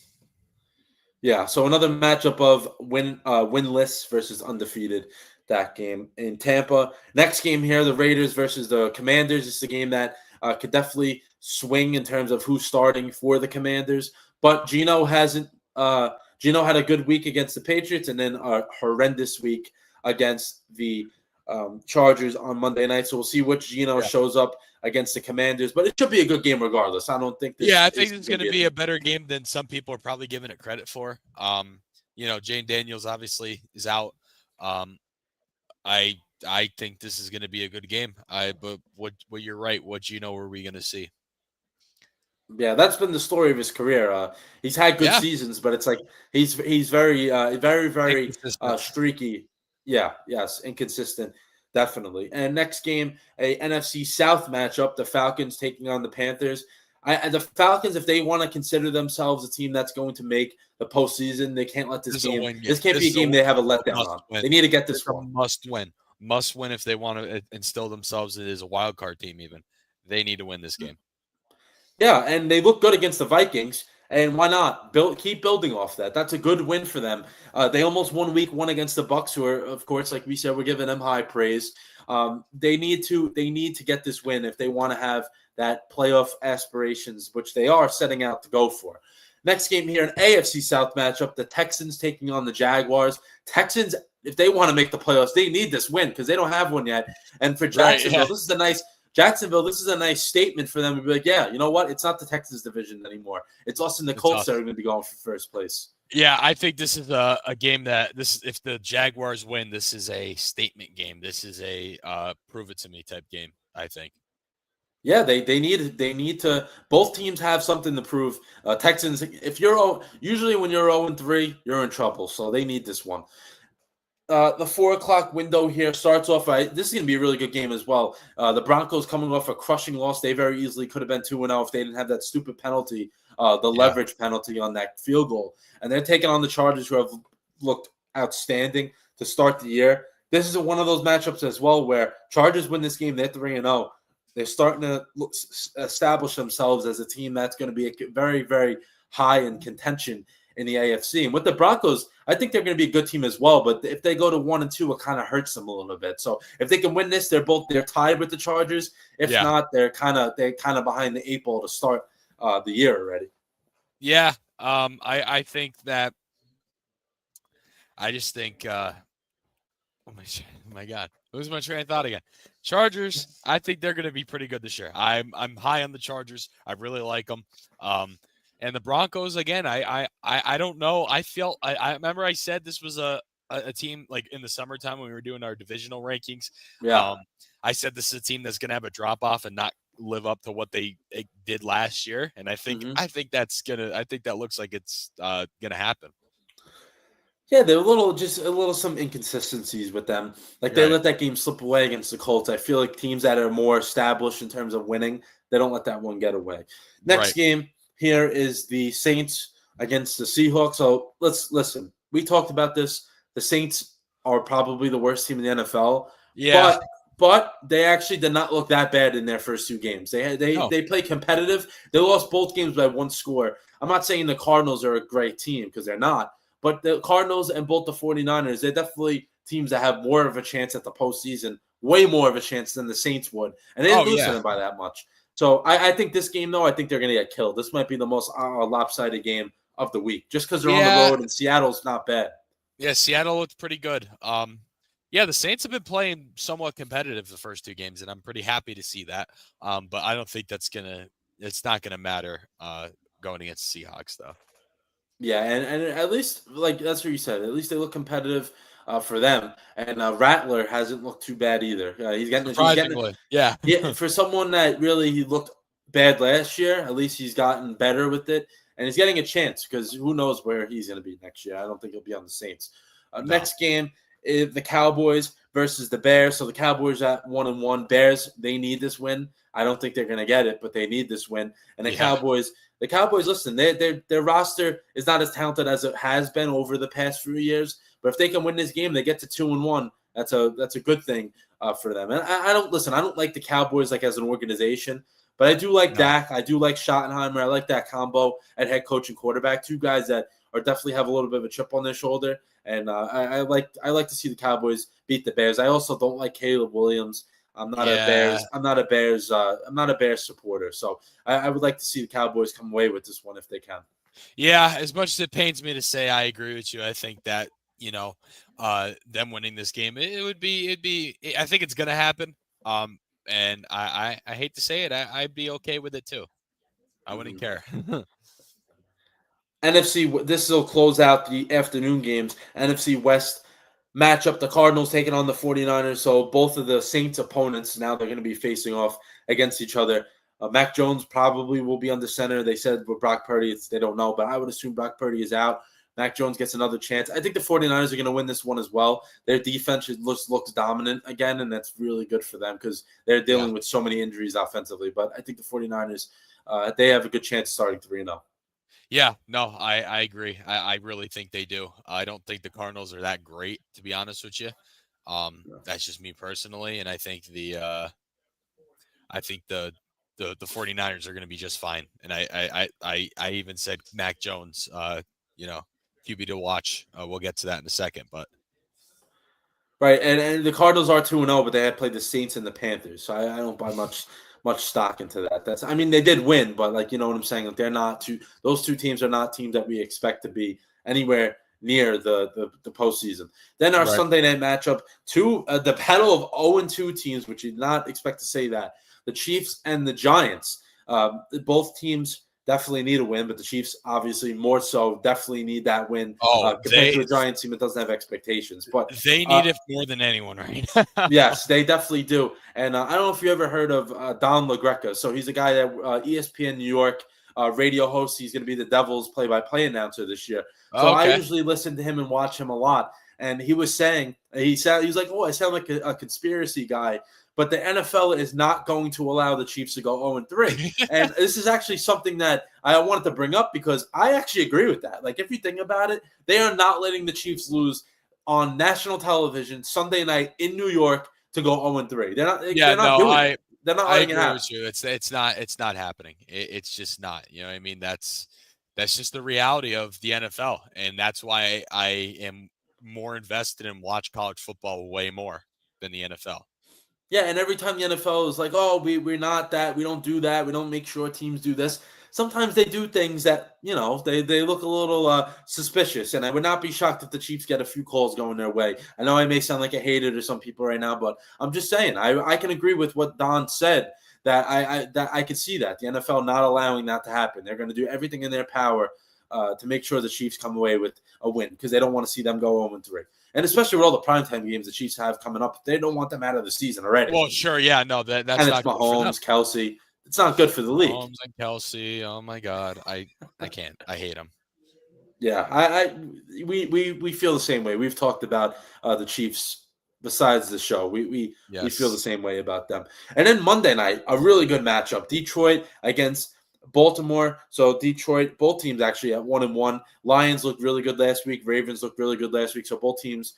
Yeah, so another matchup of winless versus undefeated, that game in Tampa. Next game here, the Raiders versus the Commanders. It's a game that could definitely swing in terms of who's starting for the Commanders. But Geno had a good week against the Patriots, and then a horrendous week against the Chargers on Monday night. So we'll see which Geno shows up against the Commanders, but it should be a good game regardless. I don't think I think it's going to be a better game than some people are probably giving it credit for. Jane Daniels obviously is out. I think this is going to be a good game. But what you're right. What Geno are we going to see? Yeah, that's been the story of his career. He's had good seasons, but it's like he's very very streaky. Yeah, yes, inconsistent, definitely. And next game, a NFC South matchup: the Falcons taking on the Panthers. The Falcons, if they want to consider themselves a team that's going to make the postseason, they can't let this game. This can't be a game they have a letdown on. They need to get this one. Must win if they want to instill themselves as a wild card team. Even they need to win this game. Yeah, and they look good against the Vikings, and why not keep building off that? That's a good win for them. They almost won week 1 against the Bucs, who are, of course, like we said, we're giving them high praise. They need to get this win if they want to have that playoff aspirations, which they are setting out to go for. Next game here, an AFC South matchup: the Texans taking on the Jaguars. Texans, if they want to make the playoffs, they need this win because they don't have one yet. And for Jacksonville, this is a nice statement for them to be like, yeah, you know what? It's not the Texans division anymore. It's us and the Colts that are going to be going for first place. Yeah, I think this is a game that if the Jaguars win, this is a statement game. This is a prove it to me type game, I think. Yeah, they need to. Both teams have something to prove. Texans, usually when you're 0-3, you're in trouble. So they need this one. The 4:00 window here starts off. This is going to be a really good game as well. The Broncos coming off a crushing loss. They very easily could have been 2-0 if they didn't have that stupid penalty, leverage penalty on that field goal. And they're taking on the Chargers, who have looked outstanding to start the year. This is one of those matchups as well where Chargers win this game. They're 3-0. They're starting to establish themselves as a team that's going to be very, very high in contention in the AFC. And with the Broncos, I think they're going to be a good team as well. But if they go to 1-2, it kind of hurts them a little bit. So if they can win this, they're tied with the Chargers. If not, they're kind of behind the 8 ball to start the year already. Yeah, I think that. I just think. Oh my God, lose my train of thought again. Chargers, I think they're going to be pretty good this year. I'm high on the Chargers. I really like them. And the Broncos, again, I don't know. I remember I said this was a team like in the summertime when we were doing our divisional rankings. Yeah. I said this is a team that's going to have a drop off and not live up to what they did last year. And I think that looks like it's going to happen. Yeah, they're some inconsistencies with them. Like they let that game slip away against the Colts. I feel like teams that are more established in terms of winning, they don't let that one get away. Next game here is the Saints against the Seahawks. So let's listen. We talked about this. The Saints are probably the worst team in the NFL. Yeah. but they actually did not look that bad in their first 2 games. They played competitive. They lost both games by 1 score. I'm not saying the Cardinals are a great team because they're not, but the Cardinals and both the 49ers, they're definitely teams that have more of a chance at the postseason, way more of a chance than the Saints would, and they didn't lose to them by that much. So I think this game, though, I think they're going to get killed. This might be the most lopsided game of the week, just because they're on the road and Seattle's not bad. Yeah, Seattle looked pretty good. The Saints have been playing somewhat competitive the first 2 games, and I'm pretty happy to see that. But I don't think it's not gonna matter going against the Seahawks, though. Yeah, and at least, like, that's what you said. At least they look competitive for them. And Rattler hasn't looked too bad either. He's getting yeah. For someone that really he looked bad last year, at least he's gotten better with it. And he's getting a chance because who knows where he's going to be next year. I don't think he'll be on the Saints. No. Next game is the Cowboys versus the Bears. So the Cowboys at 1-1. Bears, they need this win. I don't think they're going to get it, but they need this win. And the Cowboys, listen, their roster is not as talented as it has been over the past few years. But if they can win this game, they get to 2-1. That's a good thing for them. And I don't like the Cowboys like as an organization. But I do like Dak. I do like Schottenheimer. I like that combo at head coach and quarterback. 2 guys that are definitely have a little bit of a chip on their shoulder. And I like to see the Cowboys beat the Bears. I also don't like Caleb Williams. I'm not a Bears supporter. So I would like to see the Cowboys come away with this one if they can. Yeah, as much as it pains me to say, I agree with you. I think that them winning this game, it'd be. I think it's gonna happen. And I hate to say it, I'd be okay with it too. I wouldn't care. NFC, this will close out the afternoon games. NFC West matchup, the Cardinals taking on the 49ers. So both of the Saints opponents, now they're going to be facing off against each other. Mac Jones probably will be under center. They said with Brock Purdy, they don't know, but I would assume Brock Purdy is out. Mac Jones gets another chance. I think the 49ers are going to win this one as well. Their defense looks dominant again, and that's really good for them because they're dealing with so many injuries offensively. But I think the 49ers, they have a good chance starting 3-0. Yeah, no, I agree. I really think they do. I don't think the Cardinals are that great, to be honest with you. That's just me personally, and I think the 49ers are going to be just fine. And I even said Mac Jones, QB to watch. We'll get to that in a second, but right, and the Cardinals are 2-0, but they had played the Saints and the Panthers, so I don't buy much stock into that. They did win, but you know what I'm saying. Like they're not those 2 teams are not teams that we expect to be anywhere near the postseason. Then our Sunday night matchup, the battle of 0-2 teams, which you did not expect to say that. The Chiefs and the Giants. Both teams definitely need a win, but the Chiefs obviously more so definitely need that win compared to the Giants team that doesn't have expectations. But they need it more than anyone, right? Yes, they definitely do. And I don't know if you ever heard of Don LaGreca. So he's a guy that ESPN New York radio host. He's going to be the Devils play-by-play announcer this year. So I usually listen to him and watch him a lot. And he was saying, he was like, oh, I sound like a conspiracy guy. But the NFL is not going to allow the Chiefs to go 0-3. And this is actually something that I wanted to bring up because I actually agree with that. Like, if you think about it, they are not letting the Chiefs lose on national television Sunday night in New York to go 0-3. They're not doing it. They're not letting it happen. With you. It's not happening. It's just not. You know what I mean? That's just the reality of the NFL. And that's why I am more invested in watch college football way more than the NFL. Yeah, and every time the NFL is like, oh, we're not that, we don't do that, we don't make sure teams do this. Sometimes they do things that, they look a little suspicious, and I would not be shocked if the Chiefs get a few calls going their way. I know I may sound like a hater to some people right now, but I'm just saying, I can agree with what Don said, that I could see that. The NFL not allowing that to happen. They're going to do everything in their power to make sure the Chiefs come away with a win because they don't want to see them go 0-3. And especially with all the primetime games the Chiefs have coming up, they don't want them out of the season already. Well, sure, yeah, no, that's and not it's Mahomes, Kelsey. It's not good for the league. Mahomes and Kelsey, oh my God, I can't. I hate them. Yeah, we feel the same way. We've talked about the Chiefs besides the show. We feel the same way about them. And then Monday night, a really good matchup: Detroit against Baltimore. So Detroit, both teams actually at 1-1. Lions looked really good last week. Ravens looked really good last week. So both teams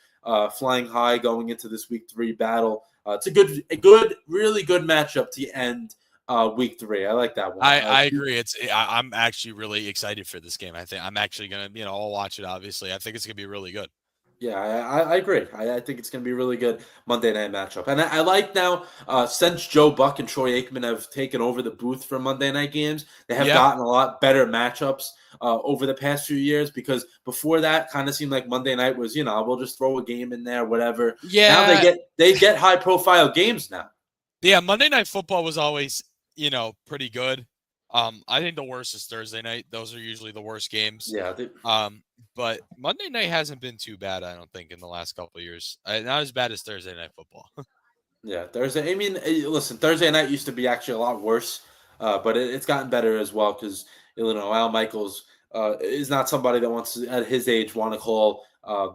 flying high going into this week 3 battle It's a good, really good matchup to end week 3. I like that one. I agree. I'm actually really excited for this game. I think I'm actually gonna, I'll watch it. Obviously, I think it's gonna be really good. Yeah, I agree. I think it's going to be a really good Monday night matchup. And I like now, since Joe Buck and Troy Aikman have taken over the booth for Monday night games, they have gotten a lot better matchups over the past few years, because before that kind of seemed like Monday night was, we'll just throw a game in there, whatever. Yeah. Now they get high profile games now. Yeah, Monday Night Football was always, pretty good. I think the worst is Thursday night. Those are usually the worst games. Yeah. But Monday night hasn't been too bad, I don't think, in the last couple of years. Not as bad as Thursday Night Football. Yeah, Thursday. I mean, listen, Thursday night used to be actually a lot worse, but it's gotten better as well, because Al Michaels is not somebody that wants to, at his age, want to call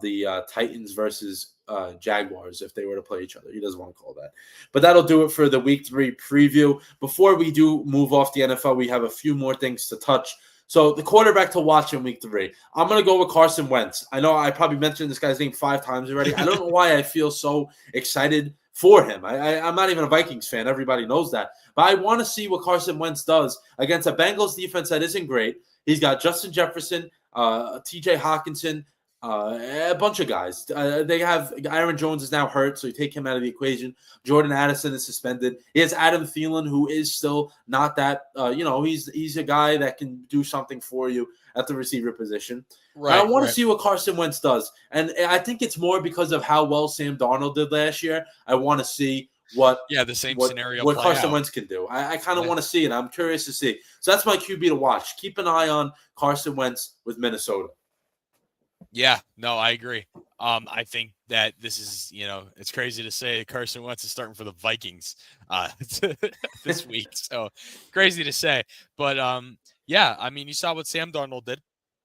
the Titans versus Jaguars if they were to play each other. He doesn't want to call that. But that'll do it for the Week 3 preview. Before we do move off the NFL, we have a few more things to touch. So the quarterback to watch in Week 3, I'm going to go with Carson Wentz. I know I probably mentioned this guy's name 5 times already. I don't know why I feel so excited for him. I'm not even a Vikings fan. Everybody knows that. But I want to see what Carson Wentz does against a Bengals defense that isn't great. He's got Justin Jefferson, TJ Hawkinson, a bunch of guys. They have Aaron Jones is now hurt, so you take him out of the equation. Jordan Addison is suspended. He has Adam Thielen, who is still not that. He's a guy that can do something for you at the receiver position. Right. I want to see what Carson Wentz does, and I think it's more because of how well Sam Darnold did last year. I want to see what scenario what Carson Wentz can do. I kind of want to see it. I'm curious to see. So that's my QB to watch. Keep an eye on Carson Wentz with Minnesota. Yeah, no, I agree. I think that this is, it's crazy to say Carson Wentz is starting for the Vikings this week. So crazy to say. But, yeah, I mean, you saw what Sam Darnold did.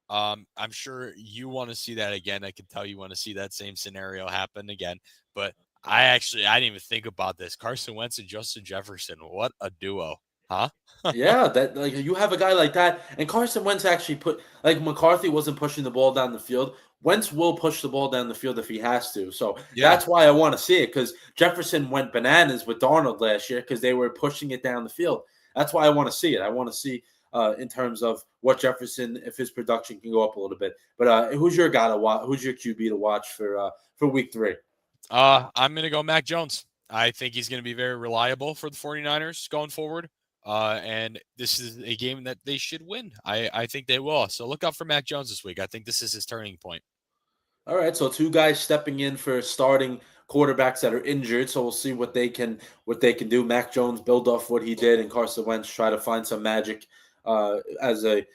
I'm sure you want to see that again. I can tell you want to see that same scenario happen again. But I didn't even think about this. Carson Wentz and Justin Jefferson. What a duo. Huh? Yeah, that you have a guy like that, and Carson Wentz actually McCarthy wasn't pushing the ball down the field. Wentz will push the ball down the field if he has to. So that's why I want to see it, because Jefferson went bananas with Darnold last year because they were pushing it down the field. That's why I want to see it. I want to see in terms of what Jefferson, if his production can go up a little bit. But who's your guy to watch? Who's your QB to watch for Week 3? I'm going to go Mac Jones. I think he's going to be very reliable for the 49ers going forward. And this is a game that they should win. I think they will. So look out for Mac Jones this week. I think this is his turning point. All right, so 2 guys stepping in for starting quarterbacks that are injured. So we'll see what they can do. Mac Jones build off what he did, and Carson Wentz try to find some magic as a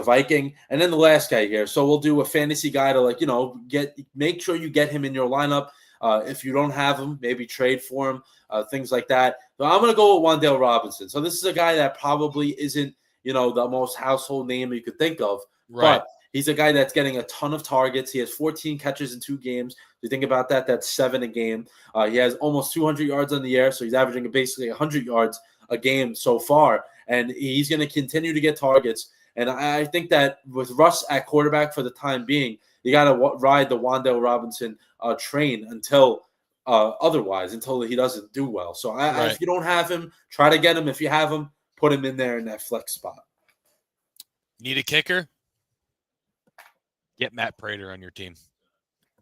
Viking. And then the last guy here. So we'll do a fantasy guy to make sure you get him in your lineup. If you don't have him, maybe trade for him, things like that. So I'm going to go with Wan'Dale Robinson. So this is a guy that probably isn't, the most household name you could think of. Right. But he's a guy that's getting a ton of targets. He has 14 catches in 2 games. If you think about that, that's 7 a game. He has almost 200 yards on the air, so he's averaging basically 100 yards a game so far. And he's going to continue to get targets. And I think that with Russ at quarterback for the time being, you got to ride the Wan'Dale Robinson train until he doesn't do well. So if you don't have him, try to get him. If you have him, put him in there in that flex spot. Need a kicker? Get Matt Prater on your team.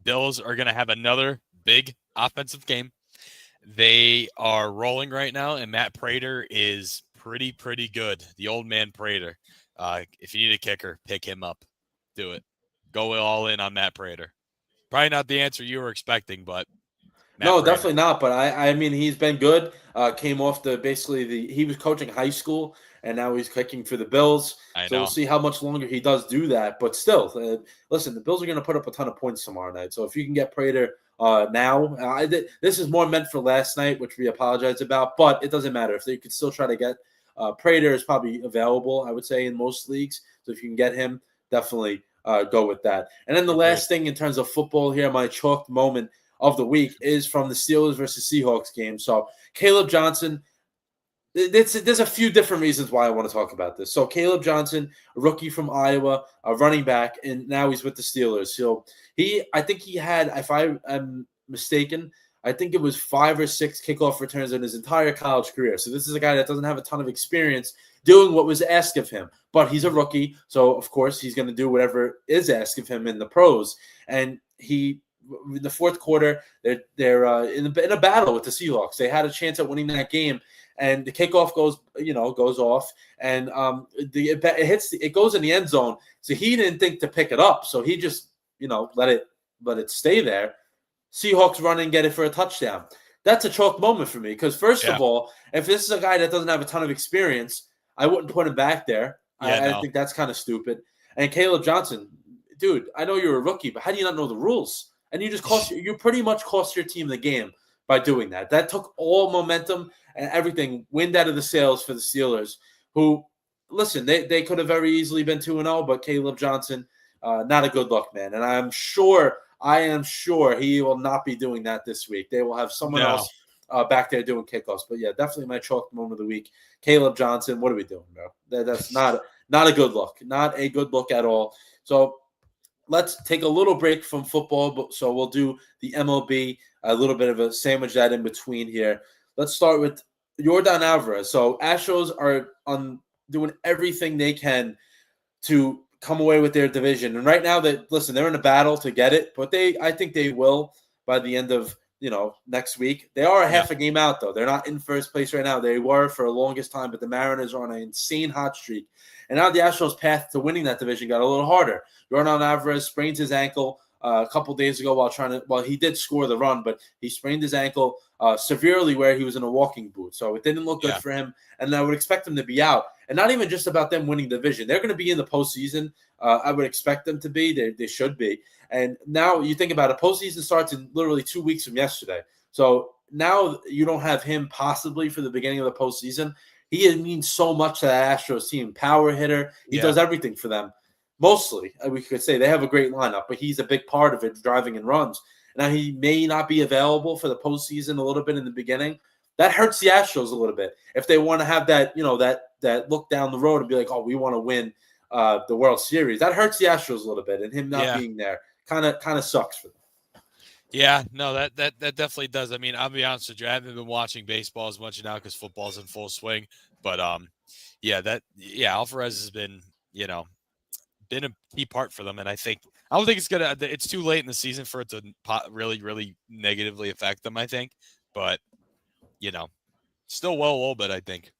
Bills are going to have another big offensive game. They are rolling right now, and Matt Prater is pretty good. The old man Prater. If you need a kicker, pick him up. Do it. Go all in on Matt Prater. Probably not the answer you were expecting, but no, definitely not. But I mean, he's been good. Came off he was coaching high school, and now he's kicking for the Bills. So we'll see how much longer he does do that. But still, listen, the Bills are going to put up a ton of points tomorrow night. So if you can get Prater now, this is more meant for last night, which we apologize about. But it doesn't matter. If they could still try to get Prater is probably available, I would say, in most leagues. So if you can get him, definitely go with that. And then the last thing in terms of football here, my chalk moment of the week is from the Steelers versus Seahawks game. So Caleb Johnson, there's a few different reasons why I want to talk about this. So Caleb Johnson, a rookie from Iowa, a running back, and now he's with the Steelers. So I think he had, if I'm mistaken, I think it was 5 or 6 kickoff returns in his entire college career. So this is a guy that doesn't have a ton of experience doing what was asked of him. But he's a rookie, so of course he's going to do whatever is asked of him in the pros. And in the fourth quarter, they're in a battle with the Seahawks. They had a chance at winning that game, and the kickoff goes off, and it goes in the end zone. So he didn't think to pick it up, so he just let it stay there. Seahawks run and get it for a touchdown. That's a chalk moment for me because first of all, if this is a guy that doesn't have a ton of experience, I wouldn't put him back there. I think that's kind of stupid. And Caleb Johnson, dude, I know you're a rookie, but how do you not know the rules? And you pretty much cost your team the game by doing that. That took all momentum and everything, wind out of the sails for the Steelers, who, listen, they could have very easily been 2-0, but Caleb Johnson, not a good look, man. And I am sure he will not be doing that this week. They will have someone else back there doing kickoffs. But yeah, definitely my chalk moment of the week. Caleb Johnson, what are we doing, bro? That's not a good look. Not a good look at all. So let's take a little break from football. So we'll do the MLB, a little bit of a sandwich that in between here. Let's start with Yordan Alvarez. So Astros are doing everything they can to come away with their division. And right now, they're in a battle to get it, but I think they will by the end of next week. They are a half a game out, though. They're not in first place right now. They were for the longest time, but the Mariners are on an insane hot streak. And now the Astros' path to winning that division got a little harder. Yordan Alvarez sprained his ankle a couple days ago while he did score the run, but he sprained his ankle severely where he was in a walking boot. So it didn't look good for him, and I would expect him to be out. And not even just about them winning the division. They're going to be in the postseason. I would expect them to be. They should be. And now you think about it, postseason starts in literally 2 weeks from yesterday. So now you don't have him possibly for the beginning of the postseason. He means so much to that Astros team. Power hitter. He does everything for them. Mostly, we could say they have a great lineup, but he's a big part of it, driving in runs. Now, he may not be available for the postseason a little bit in the beginning. That hurts the Astros a little bit. If they want to have that, that look down the road and be like, oh, we want to win the World Series. That hurts the Astros a little bit, and him not being there kind of sucks for them. Yeah, no, that definitely does. I mean, I'll be honest with you, I haven't been watching baseball as much now because football's in full swing. But Alvarez has been, been a key part for them, and I don't think it's too late in the season for it to really, really negatively affect them. I think, but still a little bit, I think.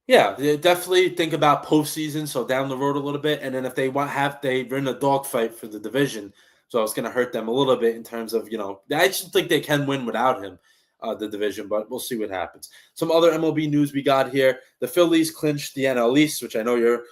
Yeah, definitely think about postseason, so down the road a little bit, and then if they're in a dogfight for the division, so it's going to hurt them a little bit in terms of I just think they can win without him, the division, but we'll see what happens. Some other MLB news we got here: the Phillies clinched the NL East, which I know you're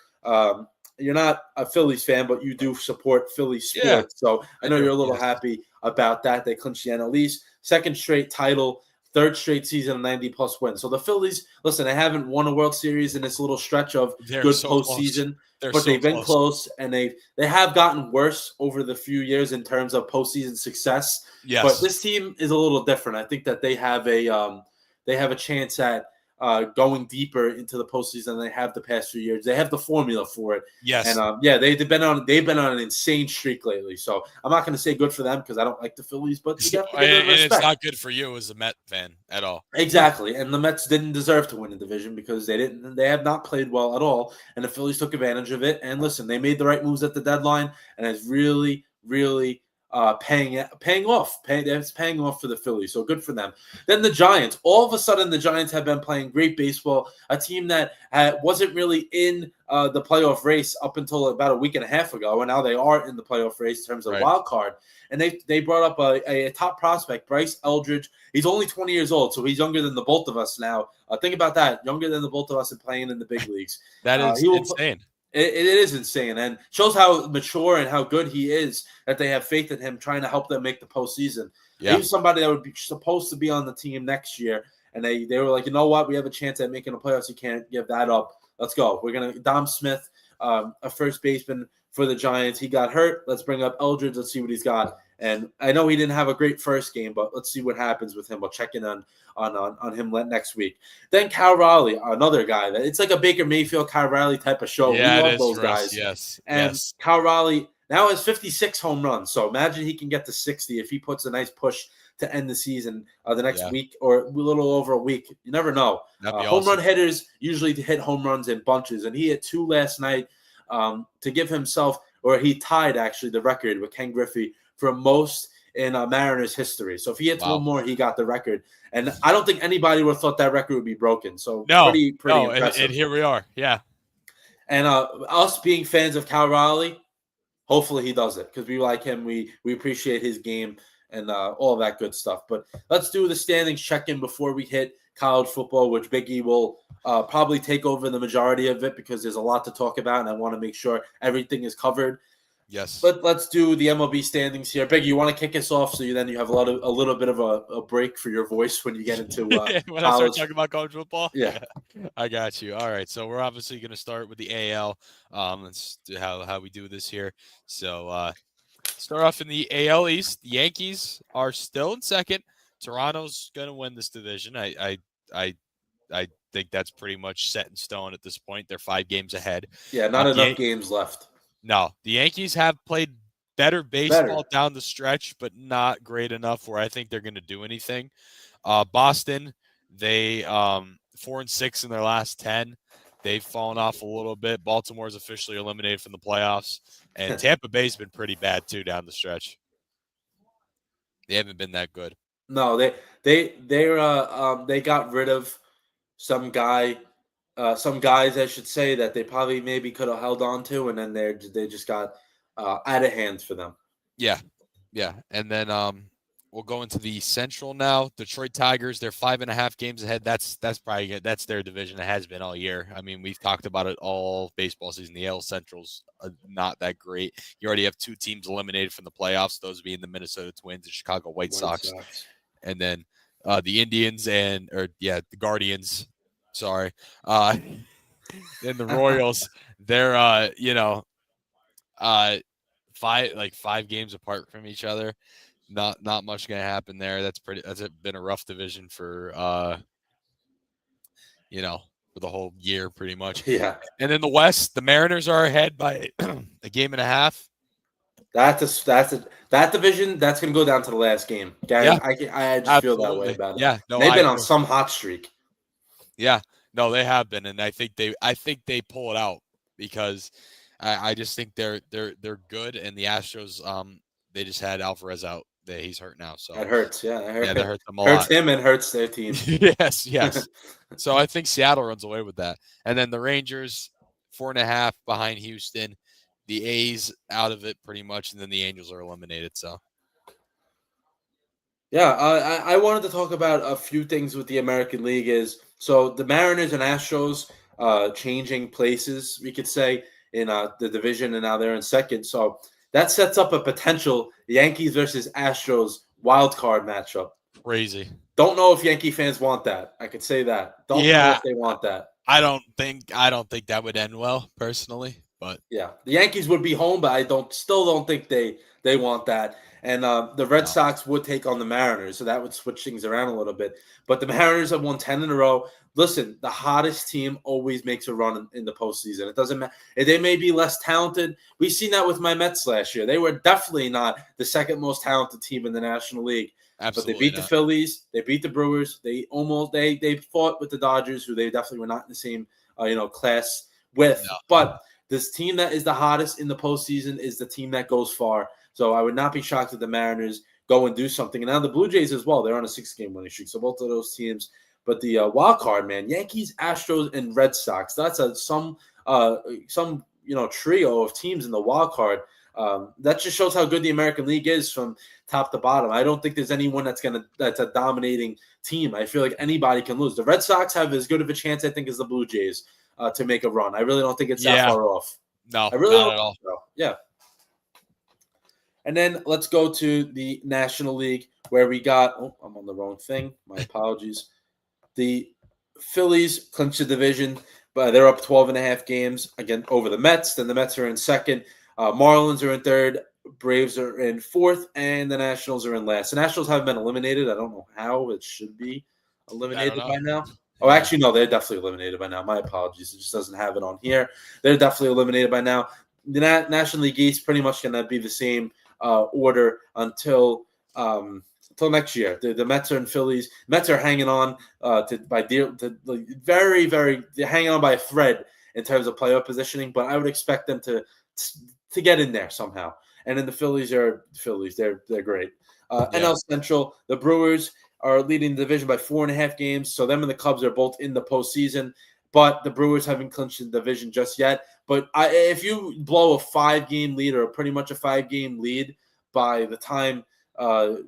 not a Phillies fan, but you do support Philly sports, so I know you're a little happy about that. They clinched the NL East, second straight title. Third straight season of 90-plus wins. So the Phillies, listen, they haven't won a World Series in this little stretch of good postseason, but they've been close, and they have gotten worse over the few years in terms of postseason success. Yes. But this team is a little different. I think that they have a chance at going deeper into the postseason than they have the past few years. They have the formula for it. Yes. And they've been on an insane streak lately. So I'm not going to say good for them because I don't like the Phillies, but you have to give them respect. It's not good for you as a Met fan at all. Exactly. And the Mets didn't deserve to win the division because they have not played well at all. And the Phillies took advantage of it. And listen, they made the right moves at the deadline, and it's really, really paying off. It's paying off for the Phillies, so good for them. Then the Giants. All of a sudden, the Giants have been playing great baseball. A team that wasn't really in the playoff race up until about a week and a half ago, and now they are in the playoff race in terms of wild card. And they brought up a top prospect, Bryce Eldridge. He's only 20 years old, so he's younger than the both of us now. Think about that, younger than the both of us and playing in the big leagues. That is insane. It is insane, and shows how mature and how good he is that they have faith in him, trying to help them make the postseason. Yeah. He was somebody that would be supposed to be on the team next year, and they were like, you know what, we have a chance at making the playoffs. You can't give that up. Let's go. Dom Smith, a first baseman for the Giants. He got hurt. Let's bring up Eldridge. Let's see what he's got. And I know he didn't have a great first game, but let's see what happens with him. We'll check in on him next week. Then Cal Raleigh, another guy that it's like a Baker Mayfield, Cal Raleigh type of show. Yeah, we love those guys. Yes. And Cal Raleigh now has 56 home runs. So imagine he can get to 60 if he puts a nice push to end the season the next Yeah. week or a little over a week. You never know. That'd be Home awesome. run hitters usually hit home runs in bunches, and he hit 2 last night to give himself, or he tied actually the record with Ken Griffey for most in Mariners history. So if he hits Wow. one more, he got the record. And I don't think anybody would have thought that record would be broken. So No, pretty impressive. and here we are. Yeah. And us being fans of Cal Raleigh, hopefully he does it because we like him. We appreciate his game and all of that good stuff. But let's do the standings check-in before we hit college football, which Biggie will probably take over the majority of it because there's a lot to talk about, and I want to make sure everything is covered. Yes. But let's do the MLB standings here. Biggie, you want to kick us off so then you have a little bit of a break for your voice when you get into when I start talking about college football? Yeah. I got you. All right. So we're obviously going to start with the AL. Let's do how we do this here. So start off in the AL East. The Yankees are still in second. Toronto's going to win this division. I think that's pretty much set in stone at this point. They're 5 games ahead. Yeah, not enough games left. No, the Yankees have played better baseball down the stretch, but not great enough where I think they're going to do anything. Boston, they 4-6 in their last 10. They've fallen off a little bit. Baltimore's officially eliminated from the playoffs, and Tampa Bay's been pretty bad too down the stretch. They haven't been that good. No, they got rid of some guys, I should say, that they probably maybe could have held on to, and then they just got out of hand for them. Yeah. And then we'll go into the Central now. Detroit Tigers, they're 5.5 games ahead. That's probably good. That's their division. It has been all year. I mean, we've talked about it all baseball season. The AL Central's not that great. You already have 2 teams eliminated from the playoffs, those being the Minnesota Twins and Chicago White Sox. And then the Indians the Guardians. Sorry. And the Royals, they're 5 games apart from each other. Not much going to happen there. That's been a rough division for for the whole year pretty much. Yeah. And in the West, the Mariners are ahead by a game and a half. That division, that's going to go down to the last game. Gary, Yeah, I just feel that way about it. Yeah, no, they've been on some hot streak. Yeah, no, they have been, and I think they pull it out because I just think they're good, and the Astros they just had Alvarez out. He's hurt now, so that hurts. Yeah, that hurts them a hurts lot. him and hurts their team. yes. So I think Seattle runs away with that, and then the Rangers 4.5 behind Houston. The A's out of it pretty much, and then the Angels are eliminated. So, yeah, I wanted to talk about a few things with the American League. So the Mariners and Astros changing places, we could say, in the division, and now they're in second. So that sets up a potential Yankees versus Astros wild card matchup. Crazy. Don't know if Yankee fans want that. I could say that. Don't know if they want that. I don't think that would end well, personally. But yeah, the Yankees would be home, but I still don't think they want that. And the Red Sox would take on the Mariners, so that would switch things around a little bit. But the Mariners have won 10 in a row. Listen, the hottest team always makes a run in the postseason. It doesn't matter. They may be less talented. We've seen that with my Mets last year. They were definitely not the second most talented team in the National League. Absolutely, but they beat the Phillies. They beat the Brewers. They fought with the Dodgers, who they definitely were not in the same class with. No. But this team that is the hottest in the postseason is the team that goes far. So I would not be shocked if the Mariners go and do something. And now the Blue Jays as well. They're on a 6-game winning streak. So both of those teams. But the wild card, man, Yankees, Astros, and Red Sox. That's some trio of teams in the wild card. That just shows how good the American League is from top to bottom. I don't think there's anyone that's a dominating team. I feel like anybody can lose. The Red Sox have as good of a chance, I think, as the Blue Jays to make a run. I really don't think it's that far off. No, I really not don't at all. so. Yeah. And then let's go to the National League where we got. Oh, I'm on the wrong thing. My apologies. The Phillies clinched the division, but they're up 12.5 games again over the Mets. Then the Mets are in second. Marlins are in third. Braves are in fourth, and the Nationals are in last. The Nationals haven't been eliminated. I don't know how. It should be eliminated by now. Oh, actually, no, they're definitely eliminated by now. My apologies. It just doesn't have it on here. They're definitely eliminated by now. The National League East pretty much going to be the same order until till next year. The Mets are in Phillies. Mets are hanging on very, very they're hanging on by a thread in terms of playoff positioning. But I would expect them to get in there somehow. And then the Phillies are Phillies. They're great. NL Central, the Brewers are leading the division by 4.5 games. So them and the Cubs are both in the postseason. But the Brewers haven't clinched the division just yet. But if you blow a 5-game lead or pretty much a 5-game lead by the time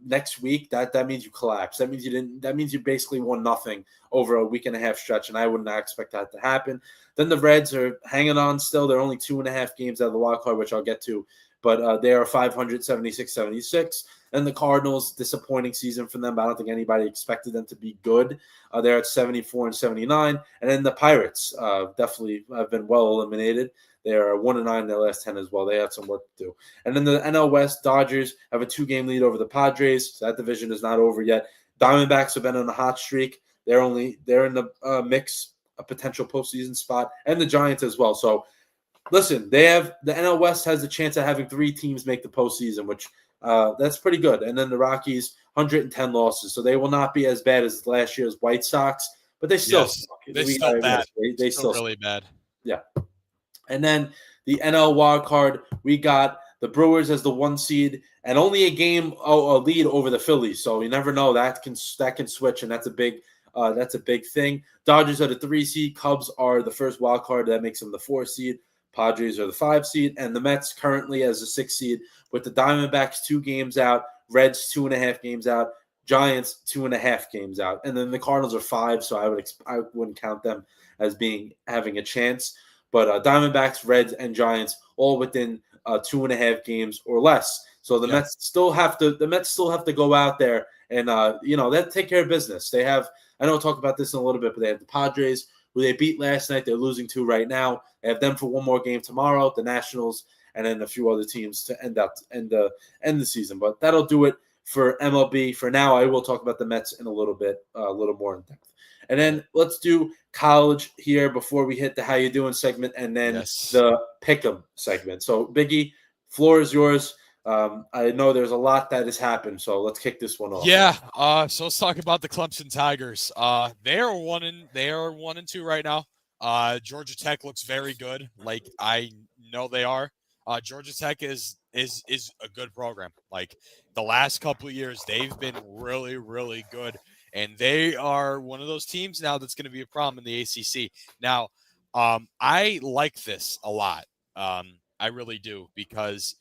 next week, that means you collapse. That means you didn't. That means you basically won nothing over a week and a half stretch, and I would not expect that to happen. Then the Reds are hanging on still. They're only 2.5 games out of the wild card, which I'll get to. But they are 576. And the Cardinals, disappointing season for them. But I don't think anybody expected them to be good. They're at 74-79. And then the Pirates definitely have been well eliminated. They are 1-9 in their last 10 as well. They have some work to do. And then the NL West, Dodgers have a 2-game lead over the Padres. So that division is not over yet. Diamondbacks have been on a hot streak. They're in the mix, a potential postseason spot, and the Giants as well. So listen, the NL West has a chance of having 3 teams make the postseason, which that's pretty good. And then the Rockies, 110 losses, so they will not be as bad as last year's White Sox, but they still suck. They're still bad. They still really bad. Yeah. And then the NL wild card, we got the Brewers as the 1 seed and only a game a lead over the Phillies. So you never know, that can switch, and that's a big thing. Dodgers are the 3 seed. Cubs are the first wild card. That makes them the 4 seed. Padres are the 5 seed, and the Mets currently as the 6 seed, with the Diamondbacks 2 games out, Reds 2.5 games out, Giants 2.5 games out, and then the Cardinals are 5. So I wouldn't count them as having a chance. But Diamondbacks, Reds, and Giants all within 2.5 games or less. So the Mets still have to go out there and that take care of business. They have. I know we'll talk about this in a little bit, but they have the Padres, who they beat last night. They're losing to right now. They have them for one more game tomorrow, the Nationals, and then a few other teams to end the season. But that'll do it for MLB. For now, I will talk about the Mets in a little bit, a little more in depth. And then let's do college here before we hit the How You Doing segment, and then the Pick'em segment. So, Biggie, floor is yours. I know there's a lot that has happened, so let's kick this one off. Yeah. So let's talk about the Clemson Tigers. They are 1-2 right now. Georgia Tech looks very good. Like I know they are. Georgia Tech is a good program. Like the last couple of years, they've been really, really good. And they are one of those teams now that's going to be a problem in the ACC. Now, I like this a lot. I really do, because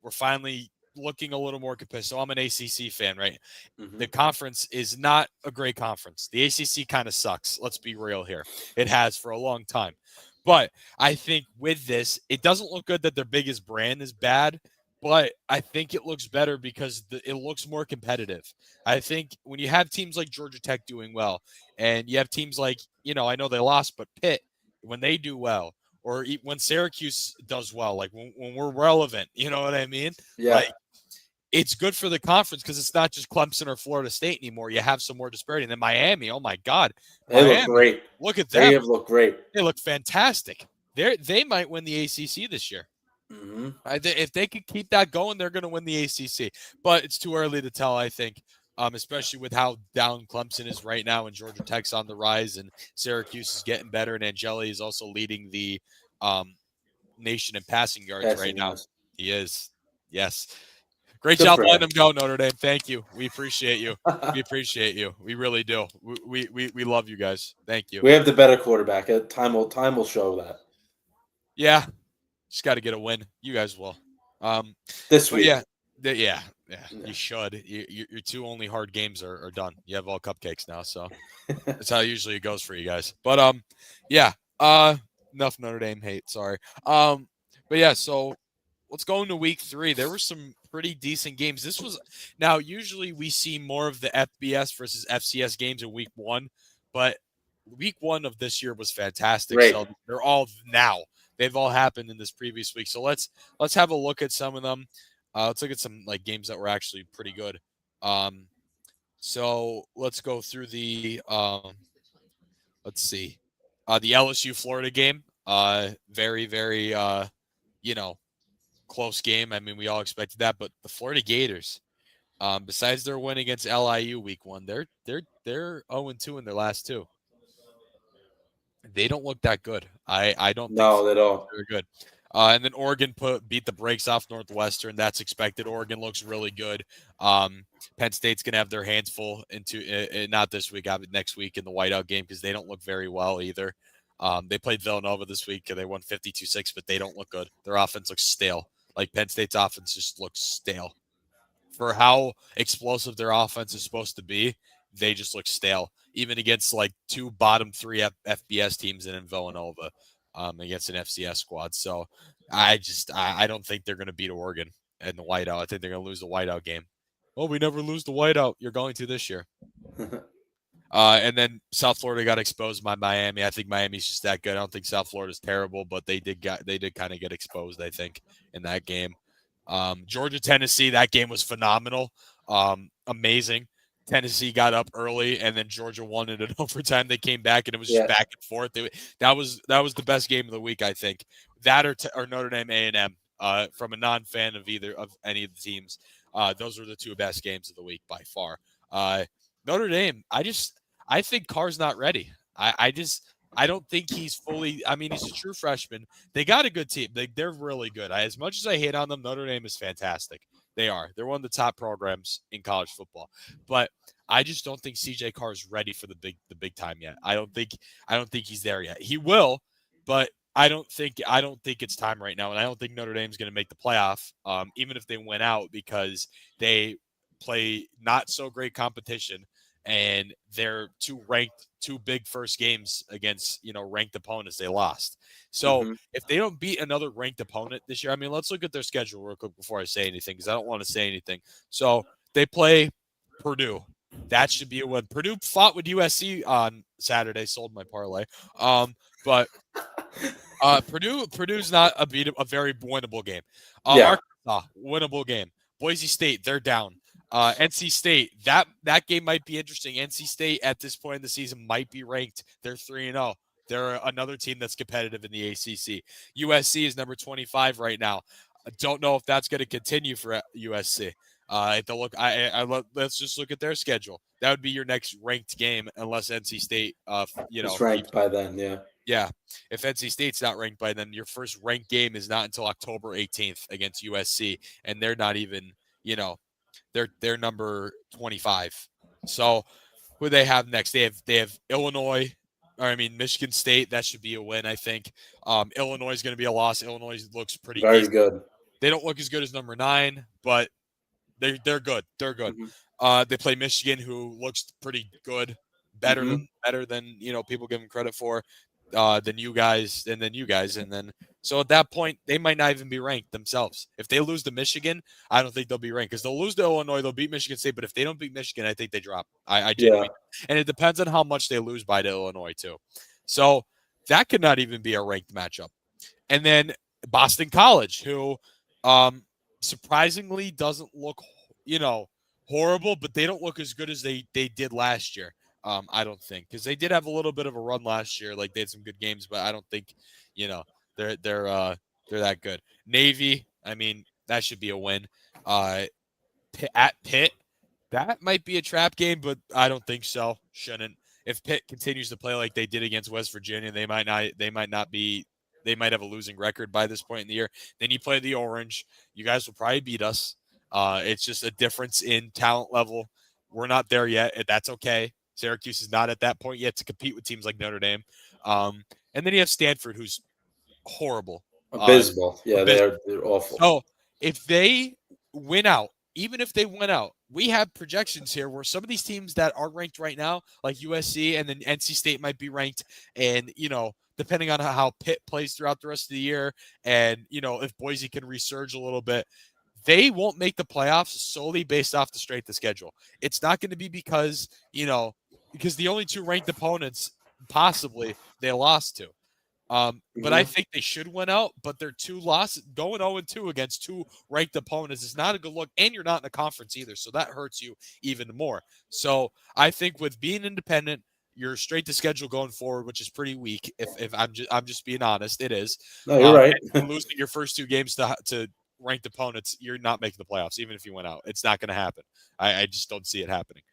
we're finally looking a little more competitive. So I'm an ACC fan, right? Mm-hmm. The conference is not a great conference. The ACC kind of sucks. Let's be real here. It has for a long time. But I think with this, it doesn't look good that their biggest brand is bad. But I think it looks better because it looks more competitive. I think when you have teams like Georgia Tech doing well, and you have teams like, I know they lost, but Pitt, when they do well, or when Syracuse does well, like when we're relevant, you know what I mean? Yeah. Like, it's good for the conference because it's not just Clemson or Florida State anymore. You have some more disparity. And then Miami, oh my God. They look great. Look at them. They have looked great. They look fantastic. They might win the ACC this year. Mm-hmm. If they could keep that going, they're going to win the ACC. But it's too early to tell, I think, especially with how down Clemson is right now, and Georgia Tech's on the rise, and Syracuse is getting better, and Angeli is also leading the nation in passing yards right now. He is. Yes. Great job letting him go, Notre Dame. Thank you. We appreciate you. We appreciate you. We really do. We love you guys. Thank you. We have the better quarterback. Time will show that. Yeah. Just got to get a win. You guys will. This week. Yeah. You should. Your 2 only hard games are done. You have all cupcakes now, so that's how usually it goes for you guys. But enough Notre Dame hate. Sorry. But yeah. So let's go into week 3. There were some pretty decent games. Now usually we see more of the FBS versus FCS games in week 1, but week 1 of this year was fantastic. Right. So they're all now. They've all happened in this previous week. So let's have a look at some of them. Let's look at some games that were actually pretty good. So let's go through the let's see. The LSU Florida game. Very, very close game. I mean, we all expected that, but the Florida Gators, Besides their win against LIU week 1, they're 0-2 in their last 2. They don't look that good. I don't think No, they don't. they're good. And then Oregon beat the brakes off Northwestern. That's expected. Oregon looks really good. Penn State's gonna have their hands full into not this week, next week in the whiteout game because they don't look very well either. They played Villanova this week and they won 52-6, but they don't look good. Their offense looks stale. Like Penn State's offense just looks stale. For how explosive their offense is supposed to be, they just look stale. Even against like 2 bottom 3 FBS teams and in Villanova, against an FCS squad. So I don't think they're going to beat Oregon in the whiteout. I think they're going to lose the whiteout game. Well, we never lose the whiteout. You're going to this year. And then South Florida got exposed by Miami. I think Miami's just that good. I don't think South Florida's terrible, but they did kind of get exposed, I think, in that game. Georgia, Tennessee, that game was phenomenal. Amazing. Tennessee got up early, and then Georgia won it in overtime. They came back, and it was just back and forth. That was the best game of the week, I think. That or Notre Dame A&M. From a non-fan of either of any of the teams, those were the 2 best games of the week by far. Notre Dame, I think Carr's not ready. I don't think he's fully. I mean, he's a true freshman. They got a good team. They're really good. As much as I hate on them, Notre Dame is fantastic. They are. They're one of the top programs in college football. But I just don't think CJ Carr is ready for the big time yet. I don't think he's there yet. He will, but I don't think it's time right now. And I don't think Notre Dame's going to make the playoff, even if they win out, because they play not so great competition. And their 2 big first games against, ranked opponents, they lost. So if they don't beat another ranked opponent this year, I mean, let's look at their schedule real quick before I say anything, because I don't want to say anything. So they play Purdue. That should be a win. Purdue fought with USC on Saturday, sold my parlay. But Purdue's not a very winnable game. Arkansas, winnable game. Boise State, they're down. NC State, that game might be interesting. NC State at this point in the season might be ranked. They're 3-0. They're another team that's competitive in the ACC. USC is number 25 right now. I don't know if that's going to continue for USC. Let's just look at their schedule. That would be your next ranked game, unless NC State, it's ranked by then. Yeah. Yeah. If NC State's not ranked by then, your first ranked game is not until October 18th against USC, and they're not even, they're number 25. So who they have next? They have Illinois, Michigan State. That should be a win, I think. Illinois is going to be a loss. Illinois looks pretty good. They don't look as good as number 9, but they're good. They're good. They play Michigan, who looks pretty good, better than people give them credit for. Than you guys, and then so at that point they might not even be ranked themselves. If they lose to Michigan, I don't think they'll be ranked, because they'll lose to Illinois, they'll beat Michigan State, but if they don't beat Michigan, I think they drop. I genuinely, and it depends on how much they lose by to Illinois too. So that could not even be a ranked matchup. And then Boston College, who surprisingly doesn't look horrible, but they don't look as good as they did last year. I don't think, because they did have a little bit of a run last year. Like, they had some good games, but I don't think, they're that good. Navy, I mean, that should be a win. At Pitt, that might be a trap game, but I don't think so. Shouldn't. If Pitt continues to play like they did against West Virginia, they might have a losing record by this point in the year. Then you play the Orange. You guys will probably beat us. It's just a difference in talent level. We're not there yet. That's okay. Syracuse is not at that point yet to compete with teams like Notre Dame. And then you have Stanford, who's horrible. Abysmal. They're awful. So if they win out, even if they win out, we have projections here where some of these teams that are ranked right now, like USC and then NC State, might be ranked. And, depending on how Pitt plays throughout the rest of the year, and, if Boise can resurge a little bit, they won't make the playoffs solely based off the strength of schedule. It's not going to be because the only 2 ranked opponents possibly they lost to. But I think they should win out, but their 2 losses, going 0-2 against 2 ranked opponents, is not a good look, and you're not in a conference either, so that hurts you even more. So I think with being independent, you're straight to schedule going forward, which is pretty weak. If I'm just being honest, it is. No, you're right. And losing your first 2 games to ranked opponents, you're not making the playoffs, even if you went out. It's not going to happen. I just don't see it happening.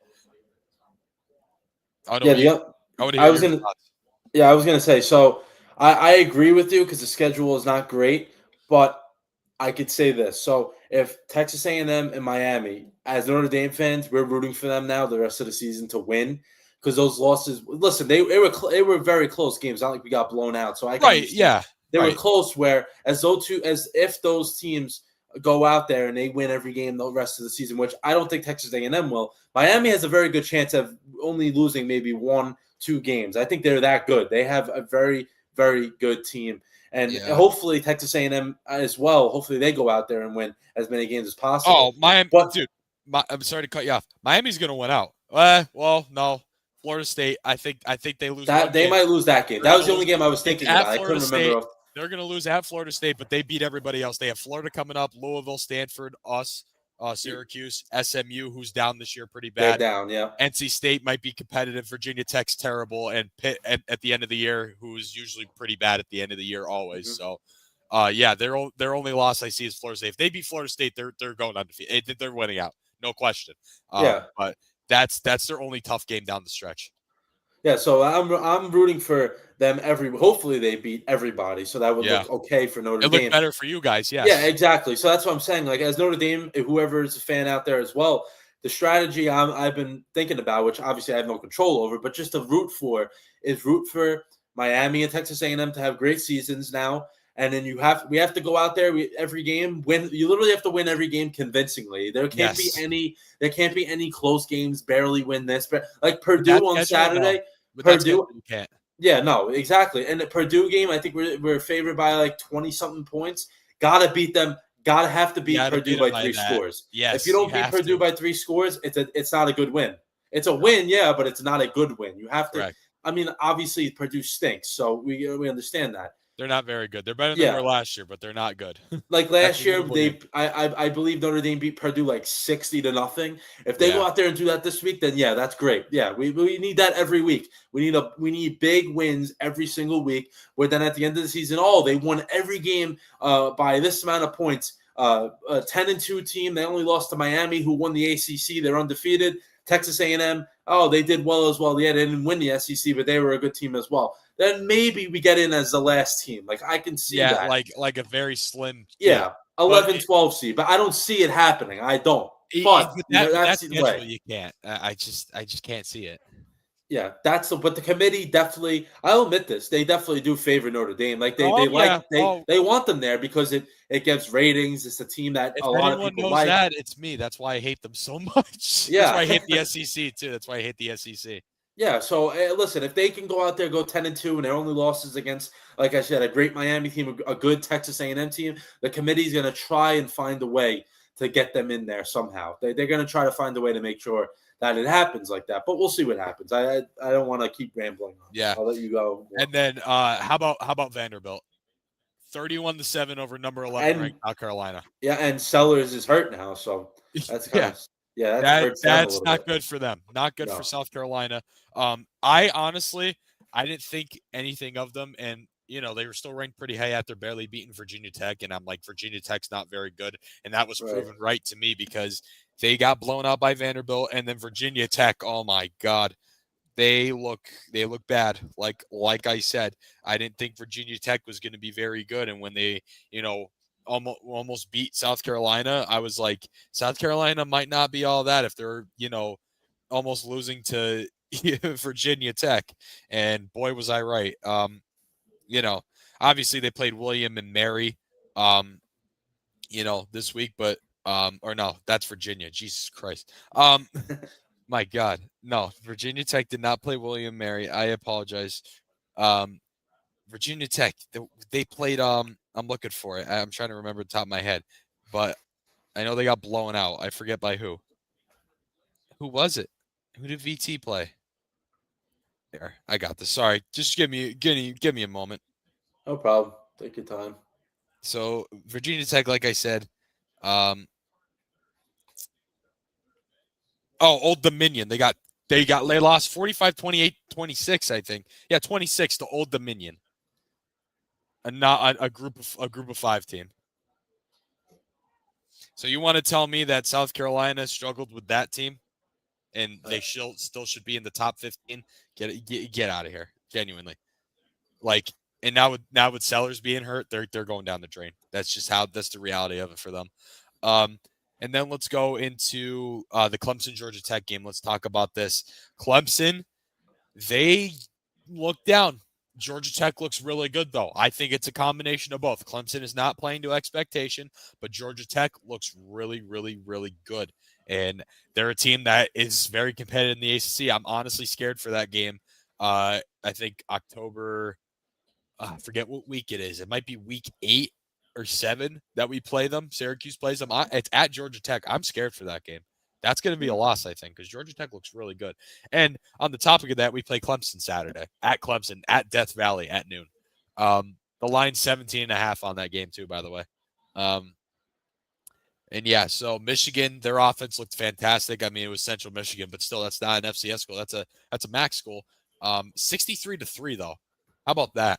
I want to hear your thoughts. Yeah, I was gonna say. So I agree with you because the schedule is not great, but I could say this. So if Texas A&M and Miami, as Notre Dame fans, we're rooting for them now the rest of the season to win because those losses. Listen, they were very close games. Not like we got blown out. So I can understand. Yeah, they were close. Where as if those teams go out there and they win every game the rest of the season, which I don't think Texas A&M will. Miami has a very good chance of only losing maybe 1-2 games. I think they're that good. They have a very, very good team. And hopefully Texas A&M as well. Hopefully they go out there and win as many games as possible. Oh, Miami, dude! I'm sorry to cut you off. Miami's going to win out. Well, no. Florida State. I think they lose. They might lose that game. That was the only game I was thinking about. I couldn't remember. They're going to lose at Florida State, but they beat everybody else. They have Florida coming up, Louisville, Stanford, us, Syracuse, SMU, who's down this year pretty bad. They're down, yeah. NC State might be competitive. Virginia Tech's terrible, and Pitt at the end of the year, who's usually pretty bad at the end of the year always. So, their only loss I see is Florida State. If they beat Florida State, they're going undefeated. They're winning out, no question. But that's their only tough game down the stretch. Yeah, so I'm rooting for them hopefully they beat everybody, so that would look okay for Notre Dame. It looked better for you guys, yes. Yeah, exactly. So that's what I'm saying. Like as Notre Dame, whoever is a fan out there as well, the strategy I've been thinking about, which obviously I have no control over, but just to root for Miami and Texas A&M to have great seasons now. And then we have to go out there every game win. You literally have to win every game convincingly. There can't be any close games. Barely win this, but like Purdue on Saturday. Purdue, you can't. Yeah, no, exactly. And the Purdue game, I think we're favored by like 20-something points. Gotta beat them. Gotta have to beat Purdue by 3 scores. Yes, if you don't beat Purdue by 3 scores, it's not a good win. It's a win, yeah, but it's not a good win. You have to. Correct. I mean, obviously Purdue stinks, so we understand that. They're not very good. They're better than they were last year, but they're not good. Like last year, I believe Notre Dame beat Purdue like 60-0. If they go out there and do that this week, then that's great. Yeah, we need that every week. We need big wins every single week. Where then at the end of the season, they won every game by this amount of points. A 10-2 team. They only lost to Miami, who won the ACC. They're undefeated. Texas A&M, they did well as well. Yeah, they didn't win the SEC, but they were a good team as well. Then maybe we get in as the last team. Like I can see that. like a very slim. 11-12 seed, but I don't see it happening. I don't. But that's the way. You can't. I just can't see it. Yeah, but the committee definitely. I'll admit this. They definitely do favor Notre Dame. Like they want them there because it gets ratings. It's a team that a lot of people like. That it's me. That's why I hate them so much. Yeah, that's why I hate the SEC too. That's why I hate the SEC. Yeah, so listen, if they can go out there, go 10-2, and their only losses against, like I said, a great Miami team, a good Texas A&M team, the committee's going to try and find a way to get them in there somehow. They're going to try to find a way to make sure that it happens like that. But we'll see what happens. I don't want to keep rambling. Yeah, I'll let you go. And then how about Vanderbilt? 31-7 over number 11 ranked South Carolina. Yeah, and Sellers is hurt now, so that's kind of. Yeah, that's not good for them. Not good for South Carolina. I honestly didn't think anything of them, and they were still ranked pretty high after barely beating Virginia Tech, and I'm like, Virginia Tech's not very good, and that was proven right to me because they got blown out by Vanderbilt, and then Virginia Tech. Oh my God, they look bad. Like I said, I didn't think Virginia Tech was going to be very good, and when they almost beat South Carolina, I was like, South Carolina might not be all that if they're, almost losing to Virginia Tech. And boy, was I right. Obviously they played William and Mary, this week, but, or no, that's Virginia. Jesus Christ. My God. No, Virginia Tech did not play William and Mary. I apologize. Virginia Tech, they played, I'm looking for it. I'm trying to remember the top of my head, but I know they got blown out. I forget by who. Who was it? Who did VT play? There, I got this. Sorry, just give me a moment. No problem. Take your time. So Virginia Tech, like I said, Old Dominion. They lost 45, 28, 26, I think. Yeah, 26 to Old Dominion. And not a group of 5 team. So you want to tell me that South Carolina struggled with that team, and they still should be in the top 15? Get out of here, genuinely. Like, and now with Sellers being hurt, they're going down the drain. That's the reality of it for them. And then let's go into the Clemson Georgia Tech game. Let's talk about this. Clemson, they look down. Georgia Tech looks really good, though. I think it's a combination of both. Clemson is not playing to expectation, but Georgia Tech looks really, really, really good. And they're a team that is very competitive in the ACC. I'm honestly scared for that game. I think October, I forget what week it is. It might be week 8 or 7 that we play them. Syracuse plays them. It's at Georgia Tech. I'm scared for that game. That's going to be a loss, I think, because Georgia Tech looks really good. And on the topic of that, we play Clemson Saturday at Clemson, at Death Valley at noon. The line's 17.5 on that game, too, by the way. And yeah, so Michigan, their offense looked fantastic. I mean, it was Central Michigan, but still, that's not an FCS school. That's a MAC school. 63-3, though. How about that?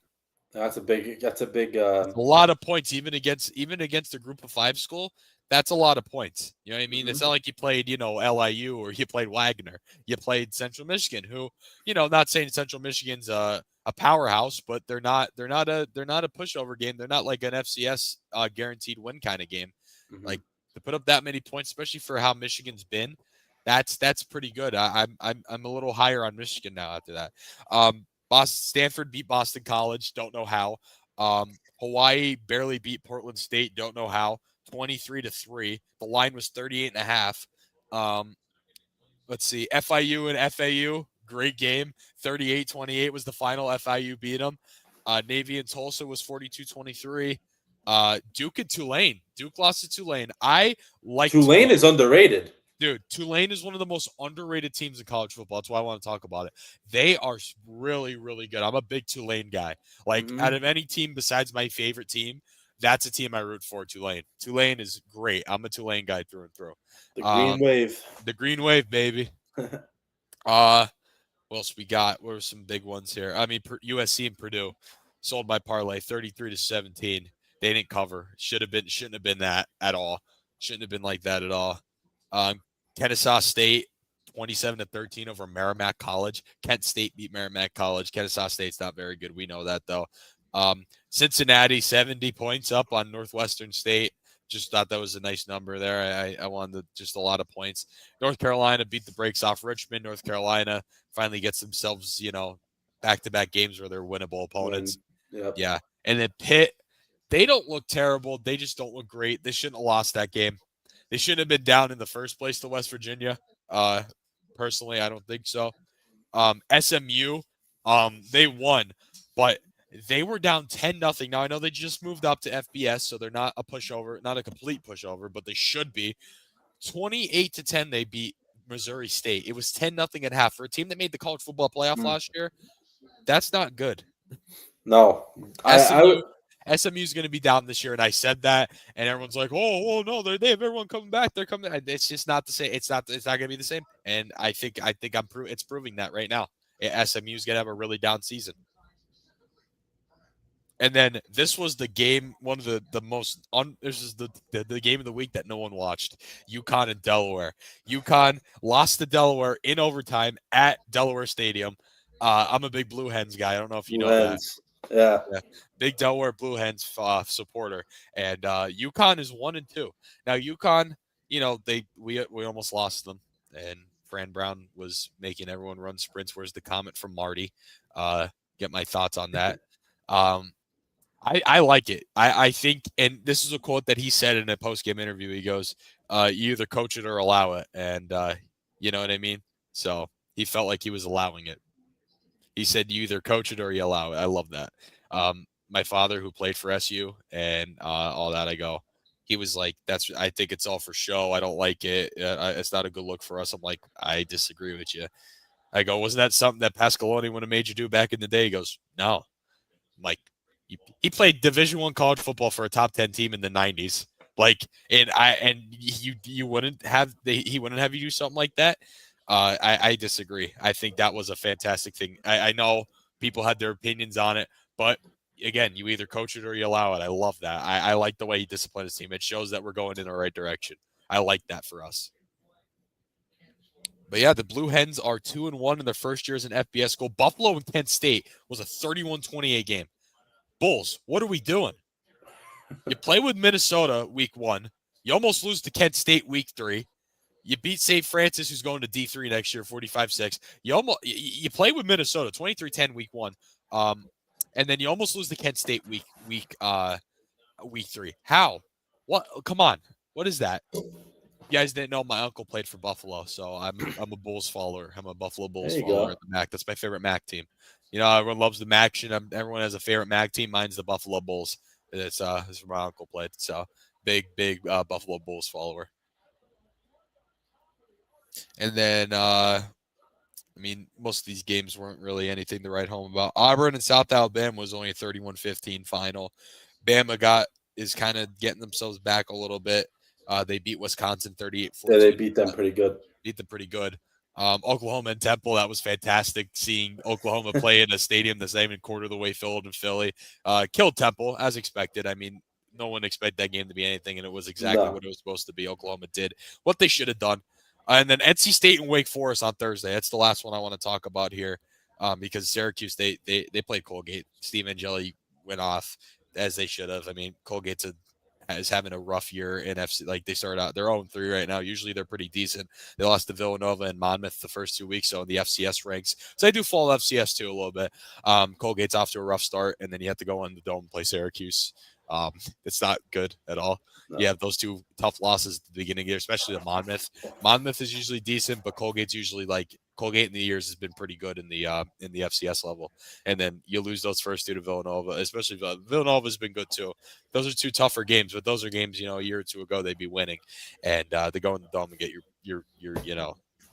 That's a big. A lot of points, even against a Group of 5 school. That's a lot of points. You know what I mean? Mm-hmm. It's not like you played, LIU or you played Wagner. You played Central Michigan, who, not saying Central Michigan's a powerhouse, but they're not a pushover game. They're not like an FCS guaranteed win kind of game. Mm-hmm. Like, to put up that many points, especially for how Michigan's been, that's pretty good. I'm a little higher on Michigan now after that. Stanford beat Boston College. Don't know how. Hawaii barely beat Portland State. Don't know how. 23-3. The line was 38.5. Let's see. FIU and FAU. Great game. 38-28 was the final. FIU beat them. Navy and Tulsa was 42-23. Duke and Tulane. Duke lost to Tulane. I like Tulane is underrated. Dude, Tulane is one of the most underrated teams in college football. That's why I want to talk about it. They are really, really good. I'm a big Tulane guy. Like, out of any team besides my favorite team, that's a team I root for, Tulane. Tulane is great. I'm a Tulane guy through and through. The Green Wave. The Green Wave, baby. What else we got? What are some big ones here? I mean, USC and Purdue sold by parlay 33-17. They didn't cover. Shouldn't have been that at all. Shouldn't have been like that at all. Kennesaw State 27-13 over Merrimack College. Kent State beat Merrimack College. Kennesaw State's not very good. We know that, though. Cincinnati 70 points up on Northwestern State. Just thought that was a nice number there. I wanted just a lot of points. North Carolina beat the brakes off Richmond. North Carolina finally gets themselves, back-to-back games where they're winnable opponents. Yep. Yeah. And then Pitt, they don't look terrible. They just don't look great. They shouldn't have lost that game. They shouldn't have been down in the first place to West Virginia. Personally, I don't think so. SMU, they won, but they were down 10-0. Now, I know they just moved up to FBS, so they're not a pushover, not a complete pushover, but they should be. 28-10, they beat Missouri State. It was 10-0 at half. For a team that made the college football playoff last year, that's not good. No. SMU is going to be down this year, and I said that, and everyone's like, "Oh, no, they have everyone coming back. They're coming." It's just not the same. It's not going to be the same. And I think it's proving that right now. SMU is going to have a really down season. And then this was the game, one of the most this is the game of the week that no one watched. UConn and Delaware. UConn lost to Delaware in overtime at Delaware Stadium. I'm a big Blue Hens guy. I don't know if you know that. Yeah. Big Delaware Blue Hens supporter. And UConn is 1-2. Now UConn, we almost lost them, and Fran Brown was making everyone run sprints. Where's the comment from Marty? Get my thoughts on that. I like it. I think, and this is a quote that he said in a post-game interview. He goes, you either coach it or allow it. And you know what I mean? So he felt like he was allowing it. He said, you either coach it or you allow it. I love that. My father, who played for SU and all that, he was like, I think it's all for show. I don't like it. It's not a good look for us. I'm like, I disagree with you. I go, wasn't that something that Pasqualoni would have made you do back in the day? He goes, no. I'm like, he played Division I college football for a top 10 team in the 90s. Like, you wouldn't have he wouldn't have you do something like that. I disagree. I think that was a fantastic thing. I know people had their opinions on it, but again, you either coach it or you allow it. I love that. I like the way he disciplined his team. It shows that we're going in the right direction. I like that for us. But yeah, the Blue Hens are 2-1 in their first year as an FBS school. Buffalo and Kent State was a 31-28 game. Bulls, what are we doing? You play with Minnesota week 1. You almost lose to Kent State week 3. You beat St. Francis, who's going to D3 next year, 45-6. You play with Minnesota, 23-10 week 1. And then you almost lose to Kent State week 3. How? What? Come on. What is that? You guys didn't know my uncle played for Buffalo, so I'm a Bulls follower. I'm a Buffalo Bulls follower at the MAC. That's my favorite MAC team. You know, everyone loves the MAC. Everyone has a favorite MAC team. Mine's the Buffalo Bulls. It's where my uncle played. So big Buffalo Bulls follower. And then most of these games weren't really anything to write home about. Auburn and South Alabama was only a 31-15 final. Bama is kind of getting themselves back a little bit. They beat Wisconsin 38-14. Yeah, they beat them pretty good. Oklahoma and Temple, that was fantastic seeing Oklahoma play in a stadium that's not even quarter of the way filled in Philly. Killed Temple, as expected. I mean, no one expected that game to be anything, and it was exactly what it was supposed to be. Oklahoma did what they should have done. And then NC State and Wake Forest on Thursday. That's the last one I want to talk about here because Syracuse, they played Colgate. Steve Angeli went off as they should have. I mean, Colgate's is having a rough year in FC. Like, they started out, they're 0-3 right now. Usually they're pretty decent. They lost to Villanova and Monmouth the first 2 weeks, so in the FCS ranks. So I do follow FCS too a little bit. Colgate's off to a rough start, and then you have to go in the Dome and play Syracuse. It's not good at all. No. You have those two tough losses at the beginning of the year, especially the Monmouth. Monmouth is usually decent, but Colgate's usually Colgate in the years has been pretty good in the FCS level. And then you lose those first 2 to Villanova, especially Villanova's been good too. Those are 2 tougher games, but those are games, a year or 2 ago they'd be winning. And they go in the Dome and get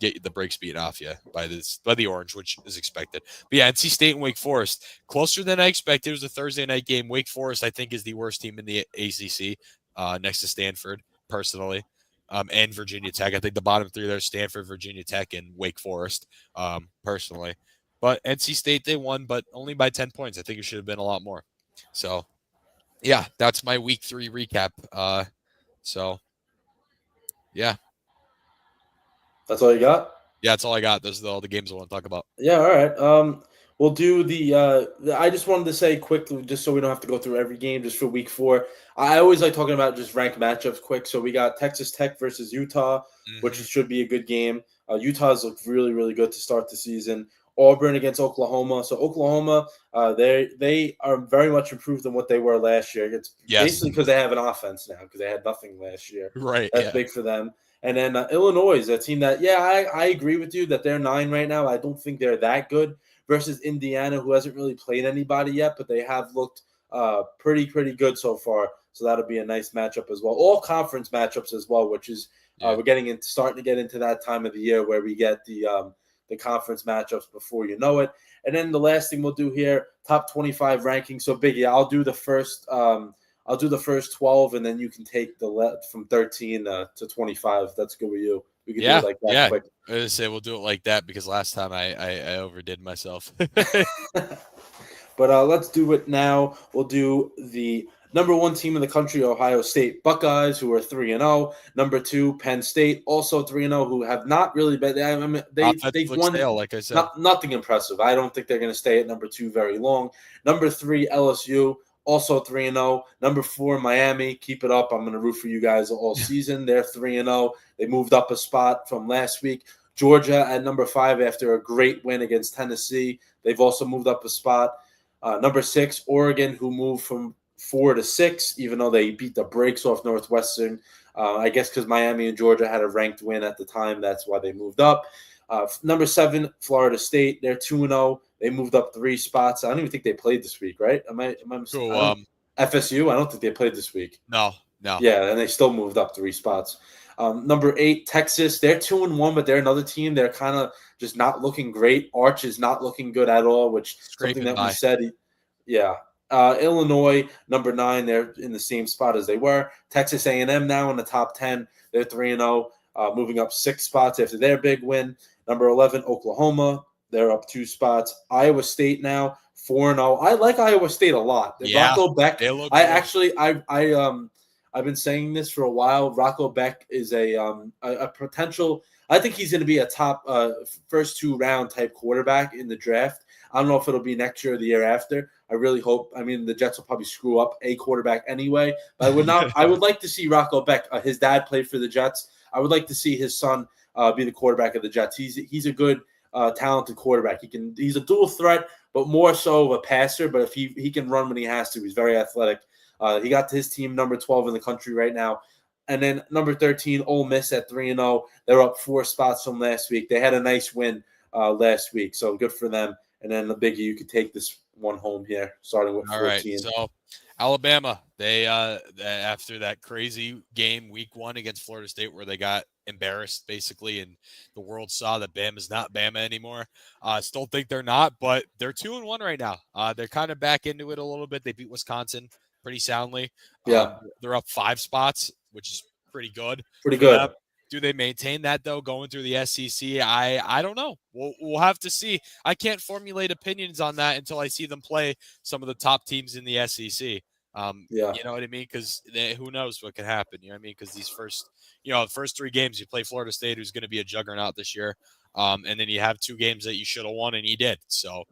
get the brakes beaten off you by the Orange, which is expected. But yeah, NC State and Wake Forest, closer than I expected. It was a Thursday night game. Wake Forest, I think, is the worst team in the ACC, next to Stanford, personally, and Virginia Tech. I think the bottom 3 there, Stanford, Virginia Tech, and Wake Forest, personally. But NC State, they won, but only by 10 points. I think it should have been a lot more. So, yeah, that's my week 3 recap. Yeah. That's all you got? Yeah, that's all I got. Those are all the games I want to talk about. Yeah, all right. We'll do I just wanted to say quickly, just so we don't have to go through every game, just for week 4. I always like talking about just ranked matchups quick. So we got Texas Tech versus Utah, which should be a good game. Utah's looked really, really good to start the season. Auburn against Oklahoma. So Oklahoma, they are very much improved than what they were last year. It's basically because they have an offense now, because they had nothing last year. Right. That's big for them. And then Illinois is a team that, I agree with you that they're 9 right now. I don't think they're that good versus Indiana, who hasn't really played anybody yet, but they have looked pretty good so far. So that'll be a nice matchup as well. All conference matchups as well, which is we're starting to get into that time of the year where we get the conference matchups before you know it. And then the last thing we'll do here, top 25 ranking. So Biggie, I'll do the first 12, and then you can take from 13 to 25. That's good with you. We can do it like that quick. I was going to say we'll do it like that because last time I overdid myself. But let's do it now. We'll do the number 1 team in the country, Ohio State Buckeyes, who are 3-0. Number 2, Penn State, also 3-0, who have not really been. They've won. Stale, like I said, nothing impressive. I don't think they're going to stay at number 2 very long. Number 3, LSU. Also 3-0. Number 4, Miami. Keep it up. I'm going to root for you guys all season. They're 3-0. They moved up a spot from last week. Georgia at number 5 after a great win against Tennessee. They've also moved up a spot. Number 6, Oregon, who moved from 4 to 6, even though they beat the brakes off Northwestern. I guess because Miami and Georgia had a ranked win at the time. That's why they moved up. Number 7, Florida State. They're 2-0. They moved up 3 spots. I don't even think they played this week, right? Am I mistaken? FSU? I don't think they played this week. No. Yeah, and they still moved up 3 spots. Number 8, Texas. They're 2-1, but they're another team. They're kind of just not looking great. Arch is not looking good at all, which is something that we said. Yeah. Illinois, number 9. They're in the same spot as they were. Texas A&M now in the top 10. They're 3-0, moving up 6 spots after their big win. Number 11, Oklahoma. They're up 2 spots. Iowa State now 4-0. I like Iowa State a lot. Yeah, Rocco Beck. they look I good. actually I've been saying this for a while. Rocco Beck is a potential. I think he's going to be a top first 2-round type quarterback in the draft. I don't know if it'll be next year or the year after. I really hope. I mean, the Jets will probably screw up a quarterback anyway. But I would not. I would like to see Rocco Beck. His dad played for the Jets. I would like to see his son be the quarterback of the Jets. He's a good, talented quarterback. He's a dual threat, but more so of a passer. But if he can run when he has to, he's very athletic. He got his team number 12 in the country right now. And then number 13, Ole Miss at 3-0. They're up 4 spots from last week. They had a nice win last week, so good for them. And then the Biggie, you could take this one home here, starting with 14. All right, so Alabama, they after that crazy game week 1 against Florida State where they got embarrassed basically and the world saw that Bama's not Bama anymore. Still think they're not, but they're 2-1 right now. They're kind of back into it a little bit. They beat Wisconsin pretty soundly. Yeah. They're up 5 spots, which is pretty good. Pretty good. Them. Do they maintain that though going through the SEC? I don't know. We'll have to see. I can't formulate opinions on that until I see them play some of the top teams in the SEC. Yeah. You know what I mean? Because who knows what could happen? You know what I mean? Because these first 3 games you play Florida State, who's going to be a juggernaut this year, and then you have 2 games that you should have won and you did. So,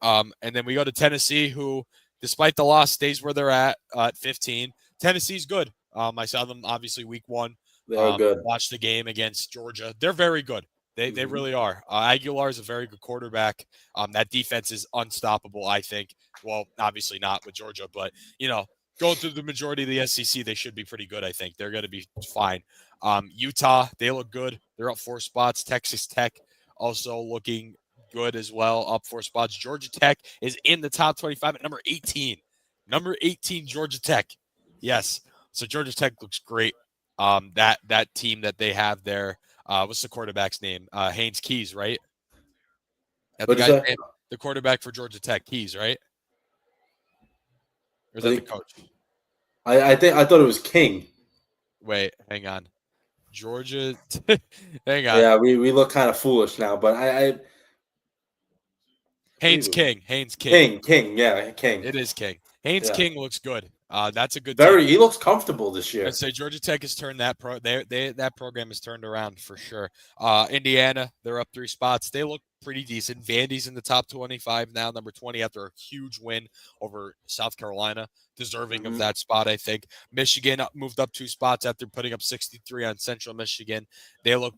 and then we go to Tennessee, who, despite the loss, stays where they're at 15. Tennessee's good. I saw them obviously week 1. They are good. Watch the game against Georgia. They're very good. They really are. Aguilar is a very good quarterback. That defense is unstoppable, I think. Well, obviously not with Georgia, but, going through the majority of the SEC, they should be pretty good, I think. They're going to be fine. Utah, they look good. They're up 4 spots. Texas Tech also looking good as well, up 4 spots. Georgia Tech is in the top 25 at number 18. Number 18, Georgia Tech. Yes. So Georgia Tech looks great. That team that they have there, what's the quarterback's name? Haynes Keys, right? The guy's name, the quarterback for Georgia Tech, Keys, right? Or is that the coach? I thought it was King. Wait, hang on. Georgia, hang on. Yeah, we look kind of foolish now, but Haynes King. King, yeah, King. It is King. Haynes King looks good. That's a good team. He looks comfortable this year. I'd say Georgia Tech has turned that that program has turned around for sure. Indiana, they're up 3 spots. They look pretty decent. Vandy's in the top 25 now, number 20 after a huge win over South Carolina, deserving of that spot, I think. Michigan moved up 2 spots after putting up 63 on Central Michigan. They look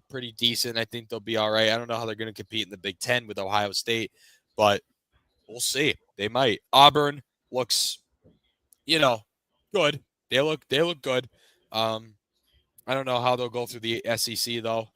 pretty decent. I think they'll be all right. I don't know how they're going to compete in the Big Ten with Ohio State, but we'll see. They might. Auburn looks, good. They look good. I don't know how they'll go through the SEC though.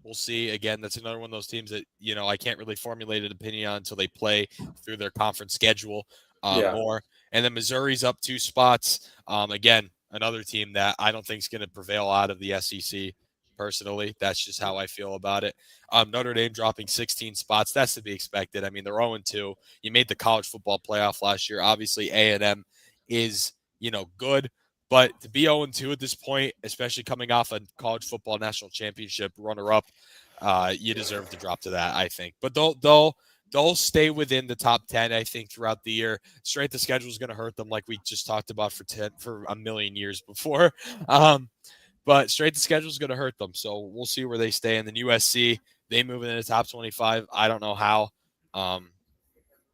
We'll see. Again, that's another one of those teams that, I can't really formulate an opinion on until they play through their conference schedule more. And then Missouri's up 2 spots. Again, another team that I don't think is going to prevail out of the SEC. Personally, that's just how I feel about it. Notre Dame dropping 16 spots. That's to be expected. I mean, they're 0-2. You made the college football playoff last year. Obviously, A&M is, good. But to be 0-2 at this point, especially coming off a college football national championship runner-up, you deserve to drop to that, I think. But they'll stay within the top 10, I think, throughout the year. Strength of schedule is going to hurt them, like we just talked about for a million years before. But straight to schedule is going to hurt them. So we'll see where they stay. And then USC, they move in the top 25. I don't know how.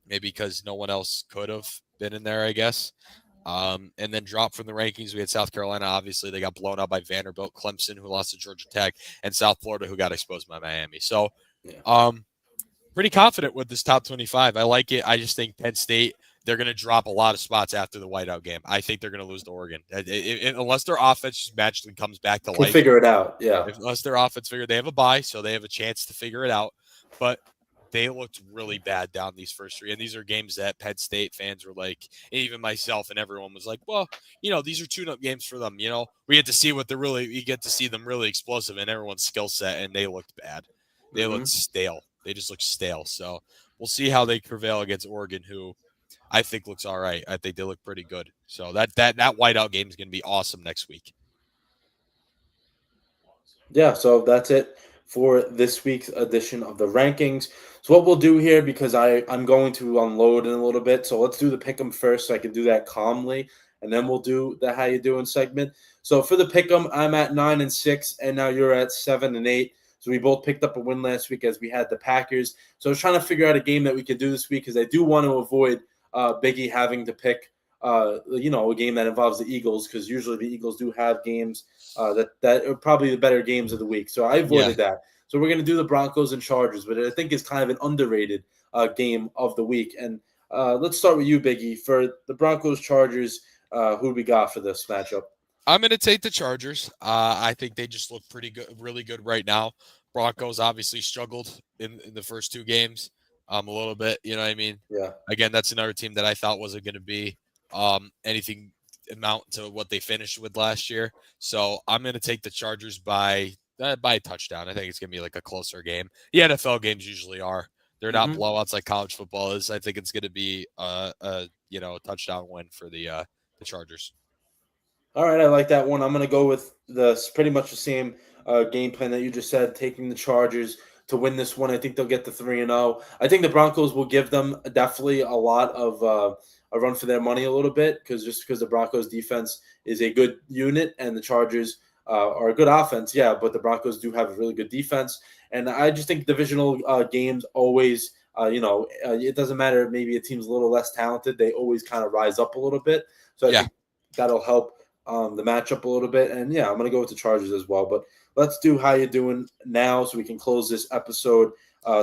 Maybe because no one else could have been in there, I guess. And then drop from the rankings. We had South Carolina. Obviously, they got blown out by Vanderbilt, Clemson, who lost to Georgia Tech, and South Florida, who got exposed by Miami. So pretty confident with this top 25. I like it. I just think Penn State, they're going to drop a lot of spots after the whiteout game. I think they're going to lose to Oregon. Unless their offense magically comes back to life. Figure it out, yeah. Unless their offense they have a bye, so they have a chance to figure it out. But they looked really bad down these first 3. And these are games that Penn State fans were like, even myself and everyone was like, well, these are tune-up games for them. We get to see you get to see them really explosive in everyone's skill set, and they looked bad. They looked stale. They just looked stale. So we'll see how they prevail against Oregon, who I think looks all right. I think they look pretty good. So that whiteout game is going to be awesome next week. Yeah, so that's it for this week's edition of the rankings. So what we'll do here, because I'm going to unload in a little bit, so let's do the pick 'em first, so I can do that calmly, and then we'll do the how you doing segment. So for the pick 'em, I'm at 9-6, and now you're at 7-8. So we both picked up a win last week as we had the Packers. So I was trying to figure out a game that we could do this week because I do want to avoid Biggie having to pick a game that involves the Eagles, because usually the Eagles do have games that are probably the better games of the week. So I avoided that. So we're going to do the Broncos and Chargers, but I think it's kind of an underrated game of the week. And let's start with you, Biggie. For the Broncos Chargers, who do we got for this matchup? I'm going to take the Chargers. I think they just look pretty good, really good right now. Broncos obviously struggled in the first two games a little bit. You know what I mean? Yeah. Again, that's another team that I thought wasn't going to be anything amount to what they finished with last year. So I'm going to take the Chargers by a touchdown. I think it's going to be like a closer game. The NFL games usually are. They're not blowouts like college football is. I think it's going to be a touchdown win for the Chargers. All right, I like that one. I'm going to go with pretty much the same game plan that you just said, taking the Chargers to win this one. I think they'll get the 3-0. I think the Broncos will give them definitely a lot of a run for their money a little bit, because the Broncos defense is a good unit and the Chargers are a good offense, yeah, but the Broncos do have a really good defense. And I just think divisional games always, it doesn't matter. Maybe a team's a little less talented. They always kind of rise up a little bit. So I think that'll help the matchup a little bit. And yeah, I'm going to go with the Chargers as well. But let's do how you doing now so we can close this episode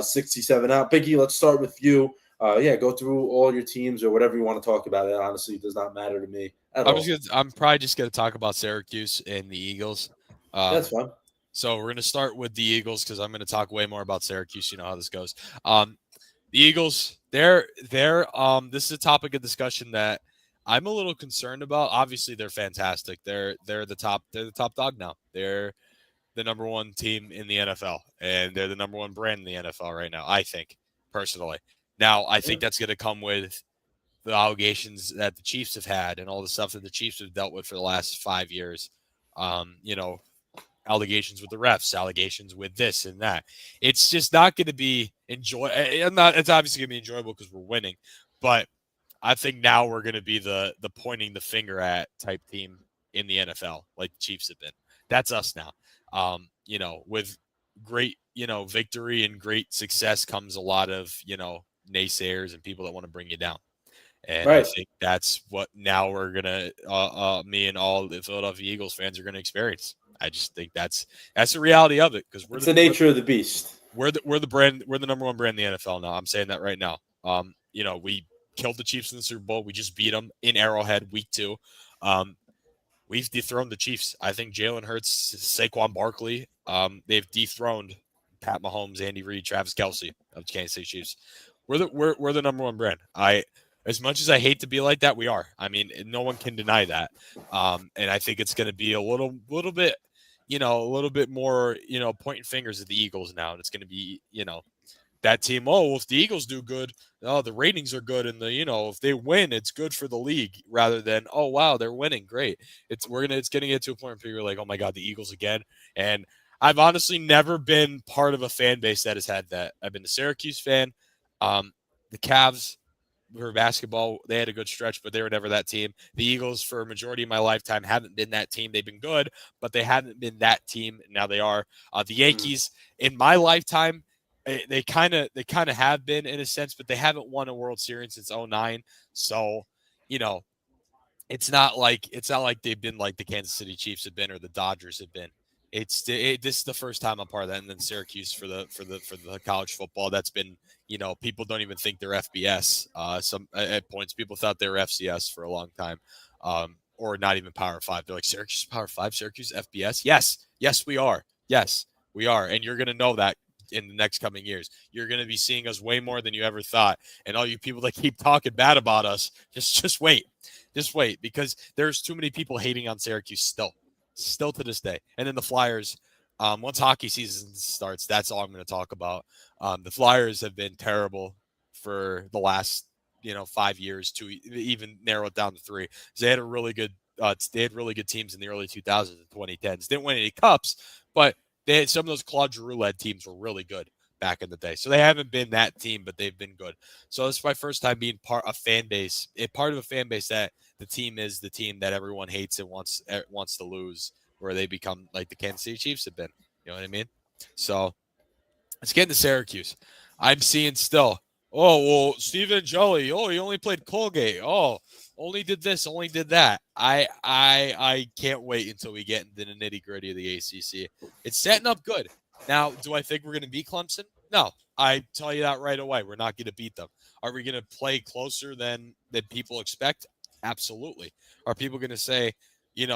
67 out. Biggie, let's start with you. Go through all your teams or whatever you want to talk about. It honestly does not matter to me at all. I'm probably just going to talk about Syracuse and the Eagles. That's fine. So we're going to start with the Eagles because I'm going to talk way more about Syracuse. You know how this goes. The Eagles, they're this is a topic of discussion that I'm a little concerned about. Obviously, they're fantastic. They're the top dog now. They're the number one team in the NFL, and they're the number one brand in the NFL right now, I think, personally. Now, I think that's going to come with the allegations that the Chiefs have had and all the stuff that the Chiefs have dealt with for the last 5 years. Allegations with the refs, allegations with this and that. It's just not going to be It's obviously going to be enjoyable because we're winning, but I think now we're going to be the pointing the finger at type team in the NFL, like the Chiefs have been. That's us now. With great, victory and great success comes a lot of, naysayers and people that want to bring you down. And I think that's what now we're going to, me and all the Philadelphia Eagles fans are going to experience. I just think that's the reality of it, because it's the nature of the beast. We're the brand. We're the number one brand in the NFL now. I'm saying that right now. We killed the Chiefs in the Super Bowl. We just beat them in Arrowhead week 2. We've dethroned the Chiefs. I think Jalen Hurts, Saquon Barkley, they've dethroned Pat Mahomes, Andy Reid, Travis Kelce of the Kansas City Chiefs. We're the number one brand. As much as I hate to be like that, we are. I mean, no one can deny that. And I think it's going to be a little bit, a little bit more, pointing fingers at the Eagles now. And it's going to be, that team. Oh, if the Eagles do good, the ratings are good, and if they win, it's good for the league. Rather than, oh wow, they're winning, great. It's getting to get to a point where people are like, oh my god, the Eagles again. And I've honestly never been part of a fan base that has had that. I've been a Syracuse fan. The Cavs, for basketball, they had a good stretch, but they were never that team. The Eagles, for a majority of my lifetime, haven't been that team. They've been good, but they haven't been that team. Now they are. The Yankees, in my lifetime, they kind of have been in a sense, but they haven't won a World Series since 2009. So, it's not like they've been like the Kansas City Chiefs have been or the Dodgers have been. This is the first time I'm part of that, and then Syracuse for the college football. That's been, people don't even think they're FBS. Some at points people thought they were FCS for a long time, or not even Power 5. They're like, Syracuse Power 5, Syracuse FBS. Yes, we are. Yes, we are, and you're gonna know that in the next coming years. You're going to be seeing us way more than you ever thought. And all you people that keep talking bad about us, just wait. Just wait, because there's too many people hating on Syracuse still to this day. And then the Flyers, once hockey season starts, that's all I'm going to talk about. The Flyers have been terrible for the last 5 years to even narrow it down to 3. They had really good teams in the early 2000s and 2010s. Didn't win any cups, but they had some of those Claude Giroux-led teams were really good. back in the day. So they haven't been that team, but they've been good. So this is my first time being part of a fan base that the team is the team that everyone hates and wants to lose, where they become like the Kansas City Chiefs have been. You know what I mean? So let's get into Syracuse. I'm seeing still, oh, well, Steven Jelly, oh, he only played Colgate. Oh, only did this, only did that. I can't wait until we get into the nitty-gritty of the ACC. It's setting up good. Now, do I think we're going to beat Clemson? No. I tell you that right away. We're not going to beat them. Are we going to play closer than people expect? Absolutely. Are people going to say,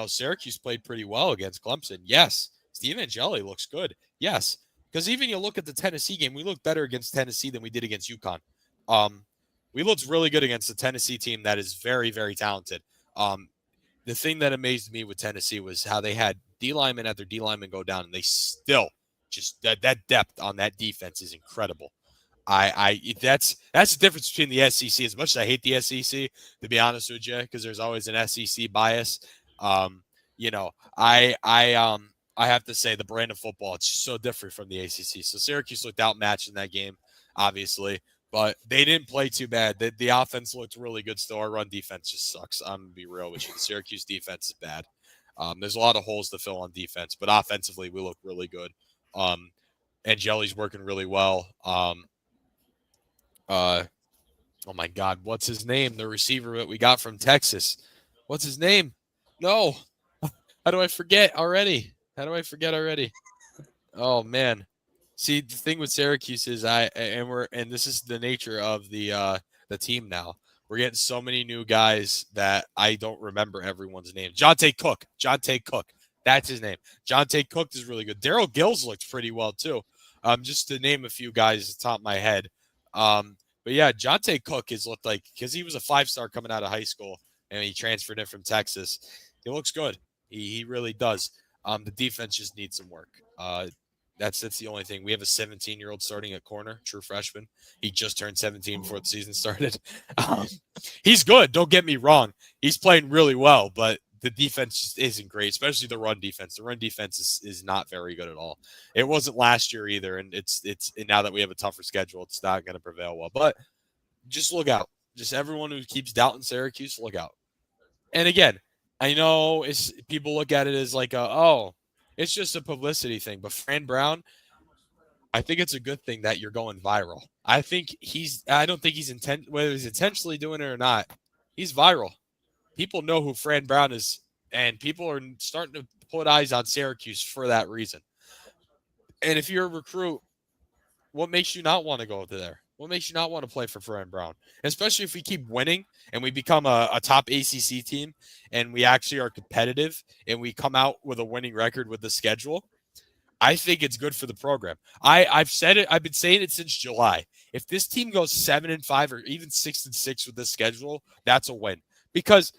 Syracuse played pretty well against Clemson? Yes. Steve Angeli looks good. Yes. Because even you look at the Tennessee game, we looked better against Tennessee than we did against UConn. We looked really good against the Tennessee team that is very, very talented. The thing that amazed me with Tennessee was how they had D lineman after D lineman go down, and they still just that depth on that defense is incredible. That's the difference between the SEC. As much as I hate the SEC, to be honest with you, because there's always an SEC bias. I have to say the brand of football, it's just so different from the ACC. So Syracuse looked outmatched in that game, obviously, but they didn't play too bad. The offense looked really good still. Our run defense just sucks. I'm going to be real with you. The Syracuse defense is bad. There's a lot of holes to fill on defense, but offensively we look really good. Angeli's working really well. Oh my God, what's his name? The receiver that we got from Texas. What's his name? No. How do I forget already? Oh man. See, the thing with Syracuse is and this is the nature of the team now. We're getting so many new guys that I don't remember everyone's name. Jonte Cook. That's his name. Jonte Cook is really good. Daryl Gills looks pretty well too. Just to name a few guys at the top of my head. But yeah, Jonte Cook has looked like, because he was a 5-star coming out of high school and he transferred in from Texas. He looks good. He really does. The defense just needs some work. That's the only thing. We have a 17-year-old starting at corner, true freshman. He just turned 17 before the season started. He's good. Don't get me wrong. He's playing really well, but the defense just isn't great, especially the run defense. The run defense is not very good at all. It wasn't last year either, and it's now that we have a tougher schedule, it's not going to prevail well. But just look out. Just everyone who keeps doubting Syracuse, look out. And again, I know people look at it as like it's just a publicity thing. But Fran Brown, I think it's a good thing that you're going viral. I don't think whether he's intentionally doing it or not, he's viral. People know who Fran Brown is, and people are starting to put eyes on Syracuse for that reason. And if you're a recruit, what makes you not want to go to there? What makes you not want to play for Fran Brown? Especially if we keep winning and we become a top ACC team and we actually are competitive and we come out with a winning record with the schedule. I think it's good for the program. I've said it. I've been saying it since July. If this team goes 7-5 or even 6-6 with this schedule, that's a win. Because,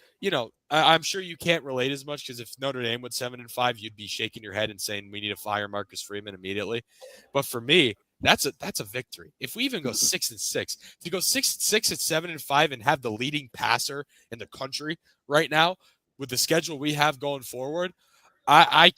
I'm sure you can't relate as much, because if Notre Dame went 7-5, you'd be shaking your head and saying we need to fire Marcus Freeman immediately. But for me, that's a victory. If we even go 6-6, to go 6-6 at 7-5 and have the leading passer in the country right now with the schedule we have going forward, I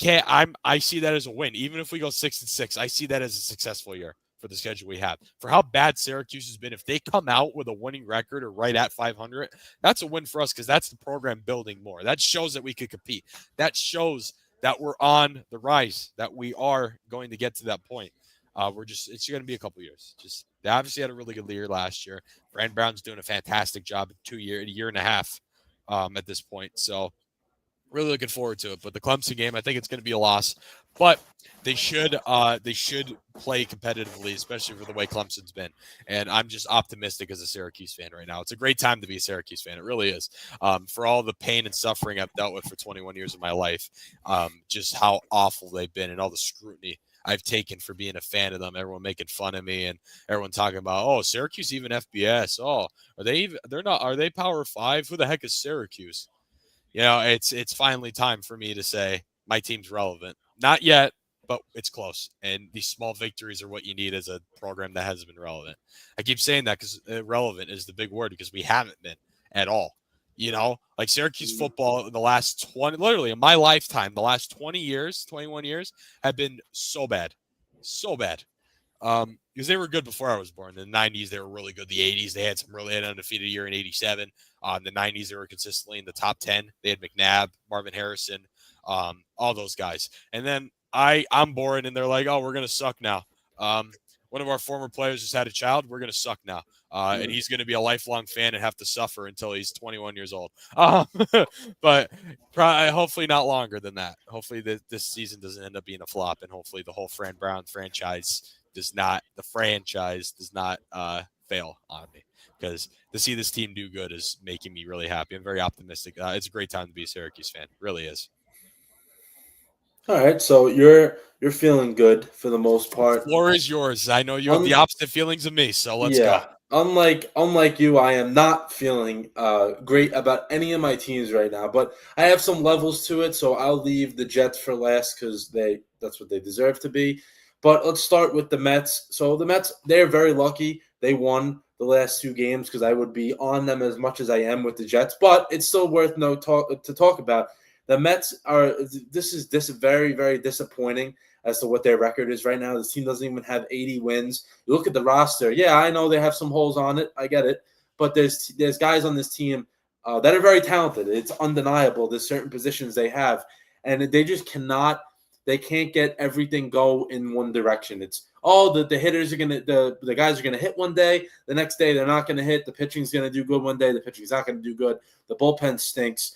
see that as a win. Even if we go 6-6, I see that as a successful year for the schedule we have. For how bad Syracuse has been, if they come out with a winning record or right at 500, that's a win for us, because that's the program building more. That shows that we could compete. That shows that we're on the rise, that we are going to get to that point. It's going to be a couple years. They obviously had a really good year last year. Fran Brown's doing a fantastic job in a year and a half at this point. So really looking forward to it. But the Clemson game, I think it's going to be a loss. But they should play competitively, especially for the way Clemson's been. And I'm just optimistic as a Syracuse fan right now. It's a great time to be a Syracuse fan. It really is. For all the pain and suffering I've dealt with for 21 years of my life, just how awful they've been and all the scrutiny I've taken for being a fan of them. Everyone making fun of me and everyone talking about, Syracuse even FBS. Are they Power 5? Who the heck is Syracuse? It's finally time for me to say my team's relevant. Not yet, but it's close. And these small victories are what you need as a program that hasn't been relevant. I keep saying that because relevant is the big word, because we haven't been at all. Like Syracuse football in the last literally in my lifetime, the last 21 years have been so bad. So bad. Because they were good before I was born. In the 90s, they were really good. The 80s, they had some really undefeated year in 87. In the 90s, they were consistently in the top 10. They had McNabb, Marvin Harrison, all those guys. And then I'm bored, and they're like, oh, we're going to suck now. One of our former players just had a child. We're going to suck now. And he's going to be a lifelong fan and have to suffer until he's 21 years old. But hopefully not longer than that. Hopefully this season doesn't end up being a flop, and hopefully the whole Fran Brown franchise does not fail on me, because to see this team do good is making me really happy. I'm very optimistic. It's a great time to be a Syracuse fan. It really is. All right, so you're feeling good for the most part. The floor is yours. I know you have the opposite feelings of me, so let's go. Unlike you, I am not feeling great about any of my teams right now, but I have some levels to it, so I'll leave the Jets for last because that's what they deserve to be. But let's start with the Mets. So the Mets, they're very lucky. They won the last 2 games because I would be on them as much as I am with the Jets, but it's still worth to talk about. The Mets this is very, very disappointing as to what their record is right now. This team doesn't even have 80 wins. You look at the roster. Yeah, I know they have some holes on it. I get it. But there's guys on this team that are very talented. It's undeniable. There's certain positions they have. And they just cannot – they can't get everything go in one direction. It's, the hitters are going to – the guys are going to hit one day. The next day they're not going to hit. The pitching's going to do good one day. The pitching's not going to do good. The bullpen stinks.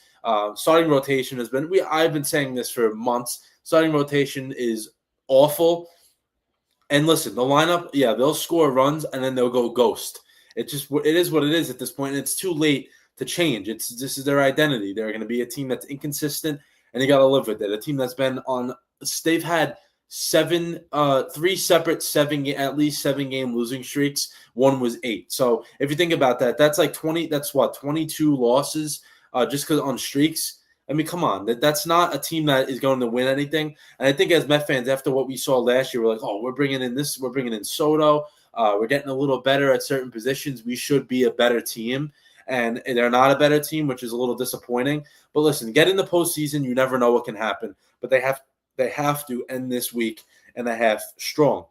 Starting rotation has been – I've been saying this for months. Starting rotation is awful. And listen, the lineup, yeah, they'll score runs and then they'll go ghost. It is what it is at this point, and it's too late to change. This is their identity. They're going to be a team that's inconsistent, and you got to live with it. A team that's been on – they've had 3 separate at least 7 game losing streaks. One was 8. So if you think about that, that's like 22 losses just because on streaks. I mean, come on. That's not a team that is going to win anything. And I think as Met fans, after what we saw last year, we're like, oh, we're bringing in Soto. We're getting a little better at certain positions. We should be a better team. And they're not a better team, which is a little disappointing. But listen, get in the postseason. You never know what can happen. But they have to end this week and a half strong.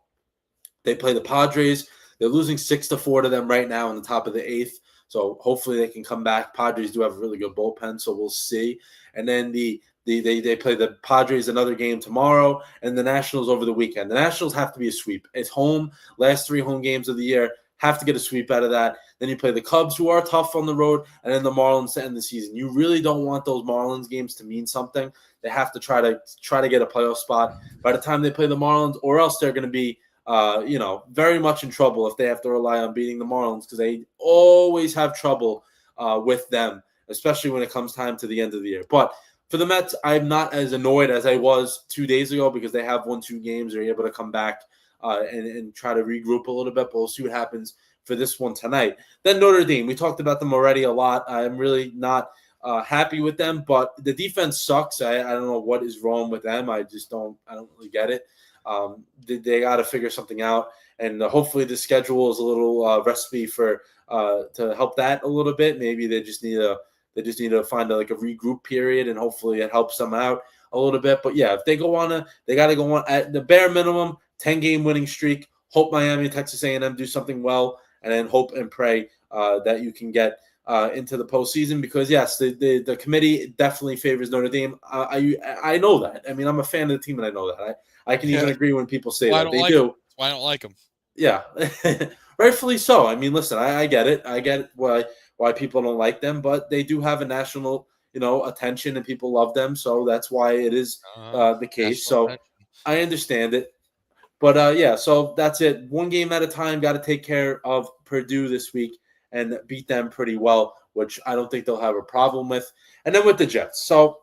They play the Padres. They're losing 6-4 to them right now in the top of the 8th. So hopefully they can come back. Padres do have a really good bullpen, so we'll see. And then they play the Padres another game tomorrow, and the Nationals over the weekend. The Nationals have to be a sweep. It's home, last 3 home games of the year. Have to get a sweep out of that. Then you play the Cubs, who are tough on the road, and then the Marlins to end the season. You really don't want those Marlins games to mean something. They have to try to get a playoff spot by the time they play the Marlins, or else they're going to be very much in trouble if they have to rely on beating the Marlins, because they always have trouble with them, especially when it comes time to the end of the year. But for the Mets, I'm not as annoyed as I was 2 days ago because they have won 2 games. They're able to come back and try to regroup a little bit, but we'll see what happens for this one tonight. Then Notre Dame, we talked about them already a lot. I'm really not happy with them, but the defense sucks. I don't know what is wrong with them. I don't really get it. They got to figure something out, and hopefully the schedule is a little recipe for to help that a little bit. Maybe they just need to find a regroup period, and hopefully it helps them out a little bit. But yeah, if they got to go on at the bare minimum 10-game winning streak. Hope Miami and Texas A&M do something well, and then hope and pray that you can get into the postseason, because yes, the committee definitely favors Notre Dame. I know that. I mean, I'm a fan of the team, and I know that. I can even agree when people say that. They do. Why I don't like them? Yeah, rightfully so. I mean, listen, I get it. I get why people don't like them, but they do have a national, attention, and people love them. So that's why it is the case. So attention. I understand it. But yeah, so that's it. 1 game at a time. Got to take care of Purdue this week and beat them pretty well, which I don't think they'll have a problem with. And then with the Jets. So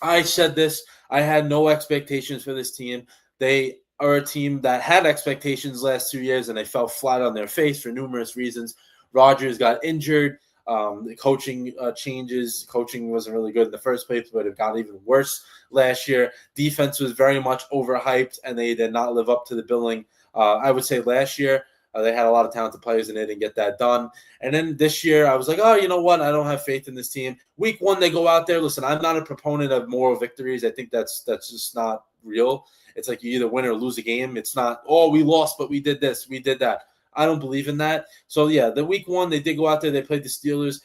I said this. I had no expectations for this team. They are a team that had expectations last 2 years, and they fell flat on their face for numerous reasons. Rodgers got injured. The coaching changes. Coaching wasn't really good in the first place, but it got even worse last year. Defense was very much overhyped, and they did not live up to the billing. I would say last year. They had a lot of talented players, and they didn't get that done. And then this year, I was like, oh, you know what? I don't have faith in this team. Week 1, they go out there. Listen, I'm not a proponent of moral victories. I think that's just not real. It's like you either win or lose a game. It's not, oh, we lost, but we did this, we did that. I don't believe in that. So, yeah, the week 1, they did go out there. They played the Steelers.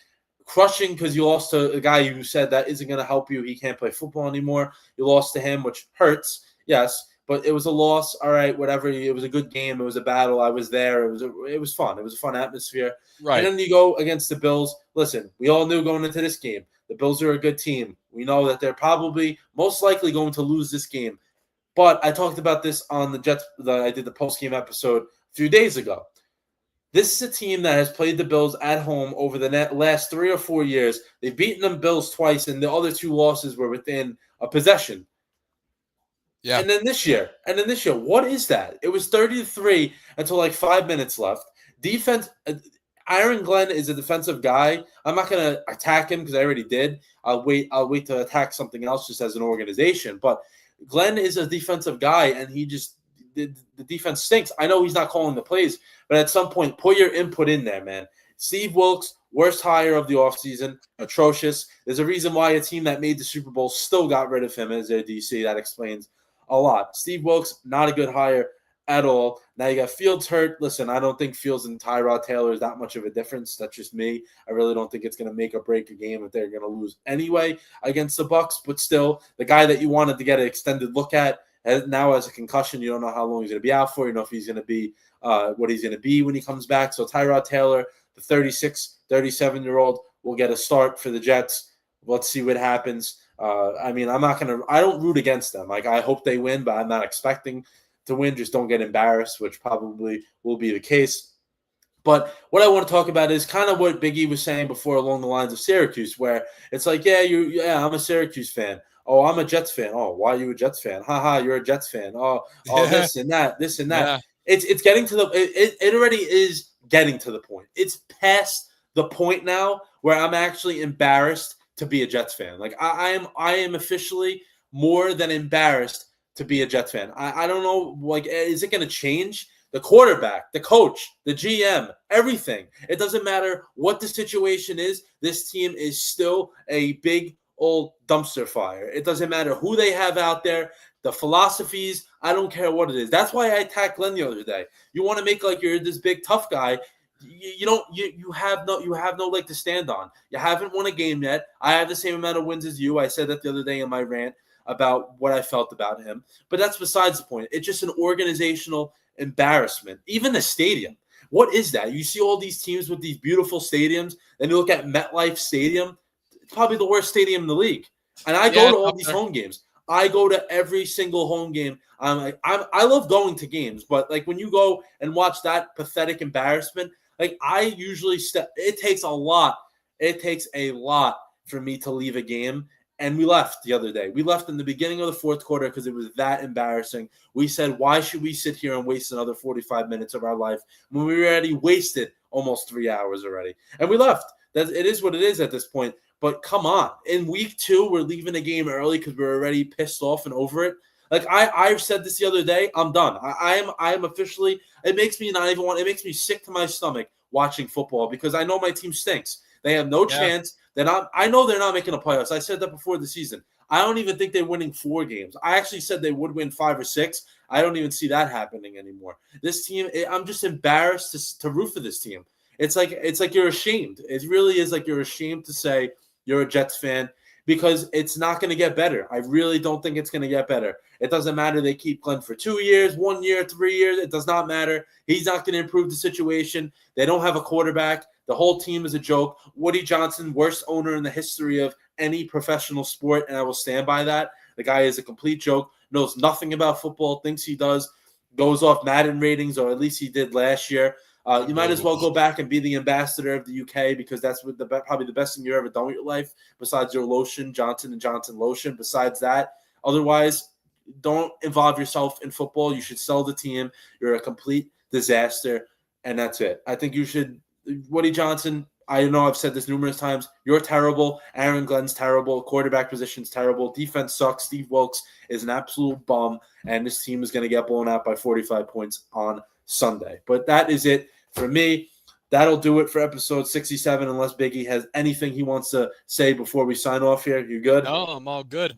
Crushing because you lost to a guy who said that isn't going to help you. He can't play football anymore. You lost to him, which hurts, yes. But it was a loss. All right, whatever. It was a good game. It was a battle. I was there. It was fun. It was a fun atmosphere. Right. And then you go against the Bills. Listen, we all knew going into this game, the Bills are a good team. We know that they're probably most likely going to lose this game. But I talked about this on the Jets. I did the post-game episode a few days ago. This is a team that has played the Bills at home over the last 3 or 4 years. They've beaten the Bills twice, and the other 2 losses were within a possession. Yeah. And then this year, what is that? It was 30-3 until like 5 minutes left. Defense, Aaron Glenn is a defensive guy. I'm not going to attack him because I already did. I'll wait to attack something else just as an organization. But Glenn is a defensive guy, and the defense stinks. I know he's not calling the plays, but at some point, put your input in there, man. Steve Wilks, worst hire of the offseason, atrocious. There's a reason why a team that made the Super Bowl still got rid of him as their DC. That explains a lot. Steve Wilks, not a good hire at all. Now you got Fields hurt. Listen, I don't think Fields and Tyrod Taylor is that much of a difference. That's just me. I really don't think it's going to make or break a game if they're going to lose anyway against the Bucs. But still, the guy that you wanted to get an extended look at now has a concussion. You don't know how long he's going to be out for. You know if he's going to be what he's going to be when he comes back. So Tyrod Taylor, the 36, 37-year-old, will get a start for the Jets. Let's see what happens. I don't root against them. Like, I hope they win, but I'm not expecting to win. Just don't get embarrassed, which probably will be the case. But what I want to talk about is kind of what Biggie was saying before along the lines of Syracuse, where it's like, I'm a Syracuse fan. Oh, I'm a Jets fan. Oh, why are you a Jets fan? Haha, you're a Jets fan. Oh, this and that. Yeah. It's getting to it already is getting to the point. It's past the point now where I'm actually embarrassed to be a Jets fan. Like, I am officially more than embarrassed to be a Jets fan. I don't know, like, is it going to change? The quarterback, the coach, the GM, everything. It doesn't matter what the situation is. This team is still a big old dumpster fire. It doesn't matter who they have out there, the philosophies. I don't care what it is. That's why I attacked Glenn the other day. You want to make like you're this big tough guy. You have no leg to stand on. You haven't won a game yet. I have the same amount of wins as you. I said that the other day in my rant about what I felt about him. But that's besides the point. It's just an organizational embarrassment. Even the stadium. What is that? You see all these teams with these beautiful stadiums, then you look at MetLife Stadium. It's probably the worst stadium in the league. And I go to all these home games. I go to every single home game. I love going to games, but like when you go and watch that pathetic embarrassment, like I usually it takes a lot. It takes a lot for me to leave a game. And we left the other day. We left in the beginning of the fourth quarter because it was that embarrassing. We said, why should we sit here and waste another 45 minutes of our life when we already wasted almost 3 hours already? And we left. It is what it is at this point. But come on. In week 2, we're leaving the game early because we're already pissed off and over it. Like I said this the other day, I'm done. I am officially. It makes me not even want. It makes me sick to my stomach watching football because I know my team stinks. They have no chance. I know they're not making the playoffs. I said that before the season. I don't even think they're winning 4 games. I actually said they would win 5 or 6. I don't even see that happening anymore. This team, I'm just embarrassed to root for this team. It's like you're ashamed. It really is like you're ashamed to say you're a Jets fan because it's not going to get better. I really don't think it's going to get better. It doesn't matter. They keep Glenn for 2 years, 1 year, 3 years. It does not matter. He's not going to improve the situation. They don't have a quarterback. The whole team is a joke. Woody Johnson, worst owner in the history of any professional sport, and I will stand by that. The guy is a complete joke, knows nothing about football, thinks he does, goes off Madden ratings, or at least he did last year. You might as well go back and be the ambassador of the UK because that's probably the best thing you've ever done with your life besides your lotion, Johnson & Johnson lotion. Besides that, otherwise, don't involve yourself in football. You should sell the team. You're a complete disaster, and that's it. I think you should – Woody Johnson, I know I've said this numerous times. You're terrible. Aaron Glenn's terrible. Quarterback position's terrible. Defense sucks. Steve Wilks is an absolute bum, and this team is going to get blown out by 45 points on Sunday. But that is it for me. That'll do it for episode 67, unless Biggie has anything he wants to say before we sign off here. You good? No, I'm all good.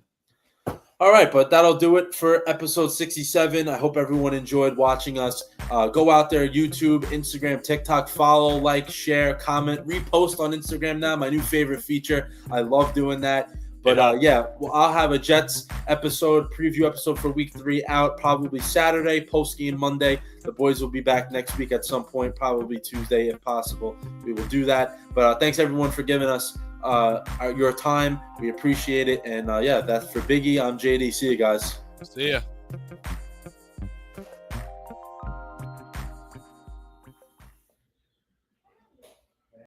All right, but that'll do it for episode 67. I hope everyone enjoyed watching us. Go out there, YouTube, Instagram, TikTok, follow, like, share, comment, repost on Instagram now, my new favorite feature. I love doing that. But I'll have a Jets preview episode for week 3 out probably Saturday, post-game Monday. The boys will be back next week at some point, probably Tuesday if possible. We will do that. But thanks everyone for giving us your time. We appreciate it. And that's for Biggie. I'm JD. See you guys. See ya.